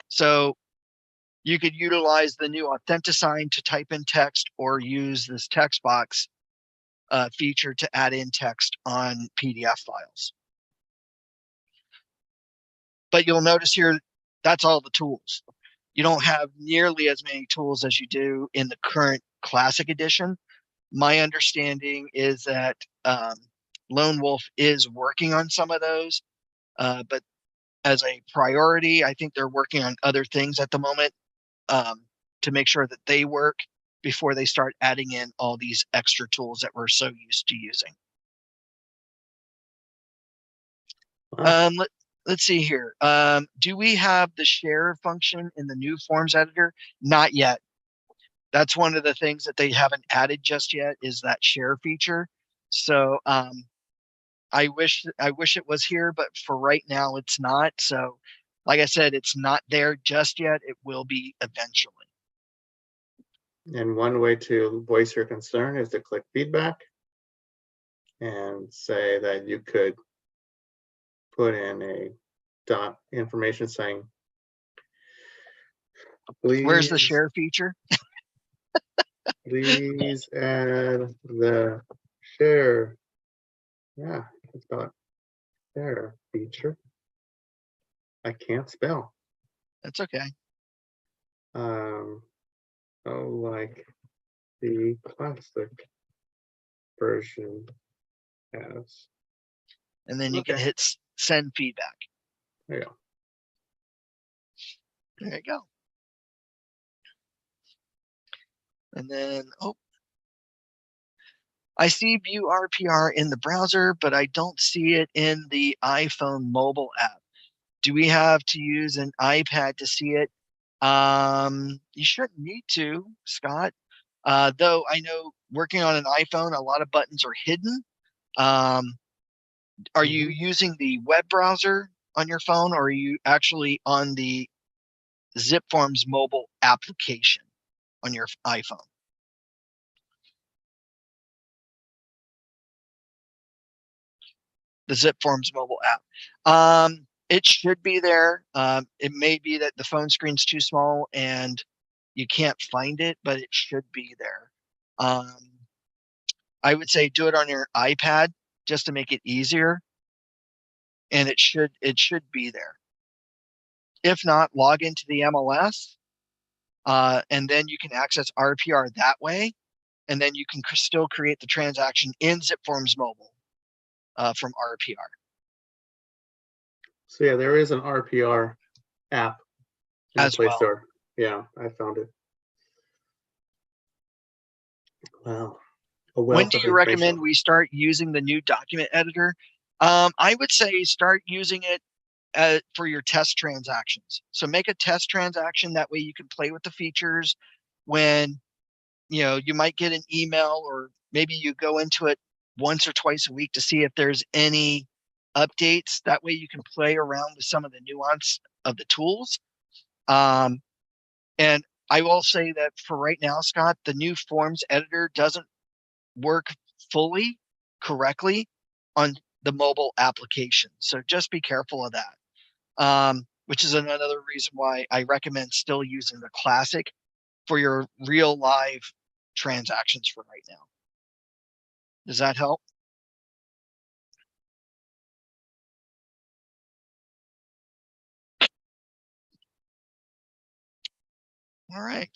So You could utilize the new Authentisign to type in text or use this text box feature to add in text on PDF files. But you'll notice here, that's all the tools. You don't have nearly as many tools as you do in the current Classic Edition. My understanding is that Lone Wolf is working on some of those, but as a priority, I think they're working on other things at the moment to make sure that they work before they start adding in all these extra tools that we're so used to using. Wow. Let's see here. Do we have the share function in the new forms editor? Not yet. That's one of the things that they haven't added just yet, is that share feature. So I wish it was here, but for right now it's not. So like I said, it's not there just yet. It will be eventually. And one way to voice your concern is to click feedback and say that you could put in a dot information saying, Where's the please, share feature? please add the share. Yeah, it's about share feature. I can't spell. That's okay. Oh, like the classic version has. And then you can Okay, hit send feedback. there you go. There you go. And then, oh, I see view RPR in the browser, but I don't see it in the iPhone mobile app. Do we have to use an iPad to see it? You shouldn't need to, Scott. Though I know working on an iPhone, a lot of buttons are hidden. Are you using the web browser on your phone, or are you actually on the zipForms mobile application on your iPhone? The zipForms mobile app. It should be there. It may be that the phone screen's too small and you can't find it, but it should be there. I would say do it on your iPad just to make it easier, and it should be there. If not, log into the MLS, and then you can access RPR that way, and then you can still create the transaction in zipForms mobile from RPR. So yeah, there is an RPR app in the As Play well. Store. Yeah, I found it. Wow. When do you recommend we start using the new document editor? I would say start using it for your test transactions. So make a test transaction. That way you can play with the features when, you might get an email, or maybe you go into it once or twice a week to see if there's any updates. That way you can play around with some of the nuance of the tools. And I will say that for right now, Scott, the new forms editor doesn't work fully correctly on the mobile application. So just be careful of that, which is another reason why I recommend still using the Classic for your real live transactions for right now. Does that help? All right.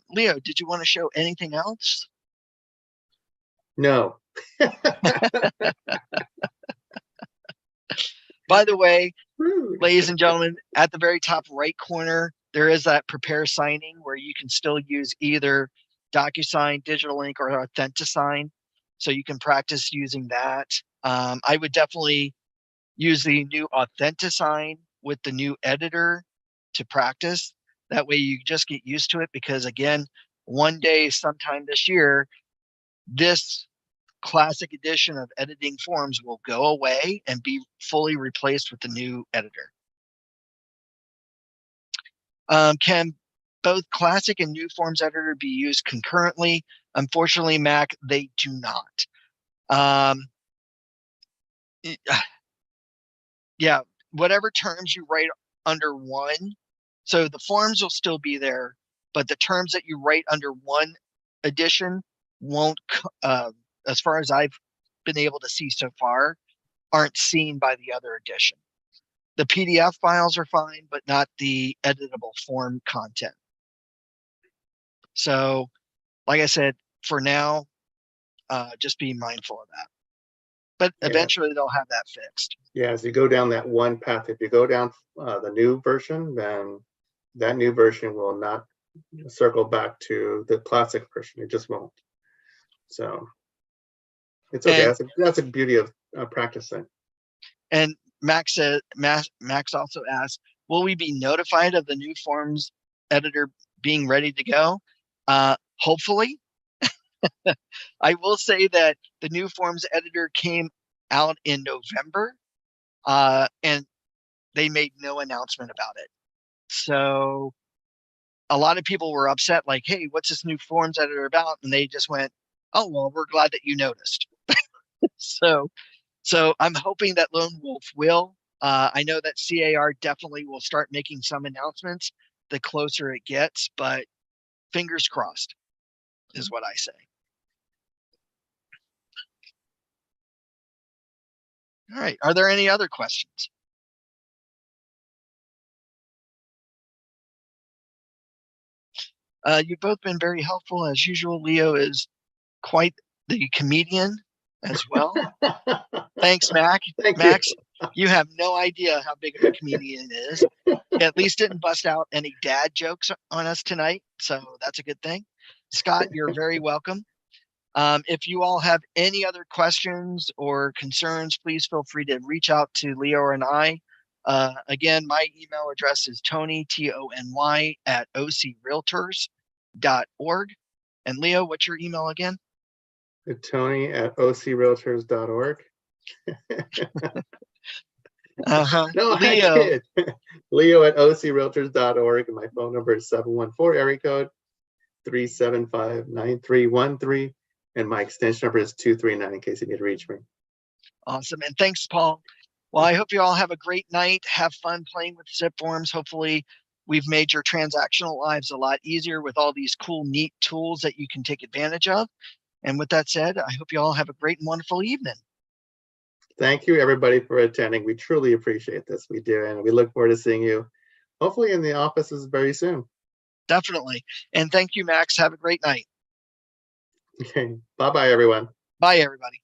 Leo, did you want to show anything else? No. By the way, ladies and gentlemen, at the very top right corner, there is that prepare signing where you can still use either DocuSign, Digital Ink, or Authentisign. So you can practice using that. I would definitely use the new Authentisign with the new editor to practice. That way you just get used to it, because again, one day, sometime this year, this Classic Edition of editing forms will go away and be fully replaced with the new editor. Can both Classic and new forms editor be used concurrently? Unfortunately, Mac, they do not. Yeah, whatever terms you write under one, So the forms will still be there, but the terms that you write under one edition won't, as far as I've been able to see so far, aren't seen by the other edition. The PDF files are fine, but not the editable form content. So, like I said, for now, just be mindful of that. But eventually they'll have that fixed. Yeah, as you go down that one path, if you go down the new version, then that new version will not circle back to the classic version. It just won't. So it's okay. And That's a beauty of practicing. And Max also asked, will we be notified of the new forms editor being ready to go? Hopefully. I will say that the new forms editor came out in November, and they made no announcement about it. So a lot of people were upset, like, hey, what's this new forms editor about? And they just went, oh, well, we're glad that you noticed. So I'm hoping that Lone Wolf will. I know that CAR definitely will start making some announcements the closer it gets, but fingers crossed is what I say. All right. Are there any other questions? You've both been very helpful as usual. Leo is quite the comedian as well. Thanks, Mac. Max, you have no idea how big of a comedian it is. At least didn't bust out any dad jokes on us tonight, so that's a good thing. Scott, you're very welcome. If you all have any other questions or concerns, please feel free to reach out to Leo and I. Again, my email address is Tony, Tony, at ocrealtors.org. And Leo, what's your email again? Tony at ocrealtors.org. No, Leo. I did. Leo at ocrealtors.org, and my phone number is 714 area code 375-9313, and my extension number is 239 in case you need to reach me. Awesome, and thanks, Paul. Well, I hope you all have a great night. Have fun playing with zipForms. Hopefully, we've made your transactional lives a lot easier with all these cool, neat tools that you can take advantage of. And with that said, I hope you all have a great and wonderful evening. Thank you, everybody, for attending. We truly appreciate this. We do, and we look forward to seeing you, hopefully, in the offices very soon. Definitely. And thank you, Max. Have a great night. Okay. Bye-bye, everyone. Bye, everybody.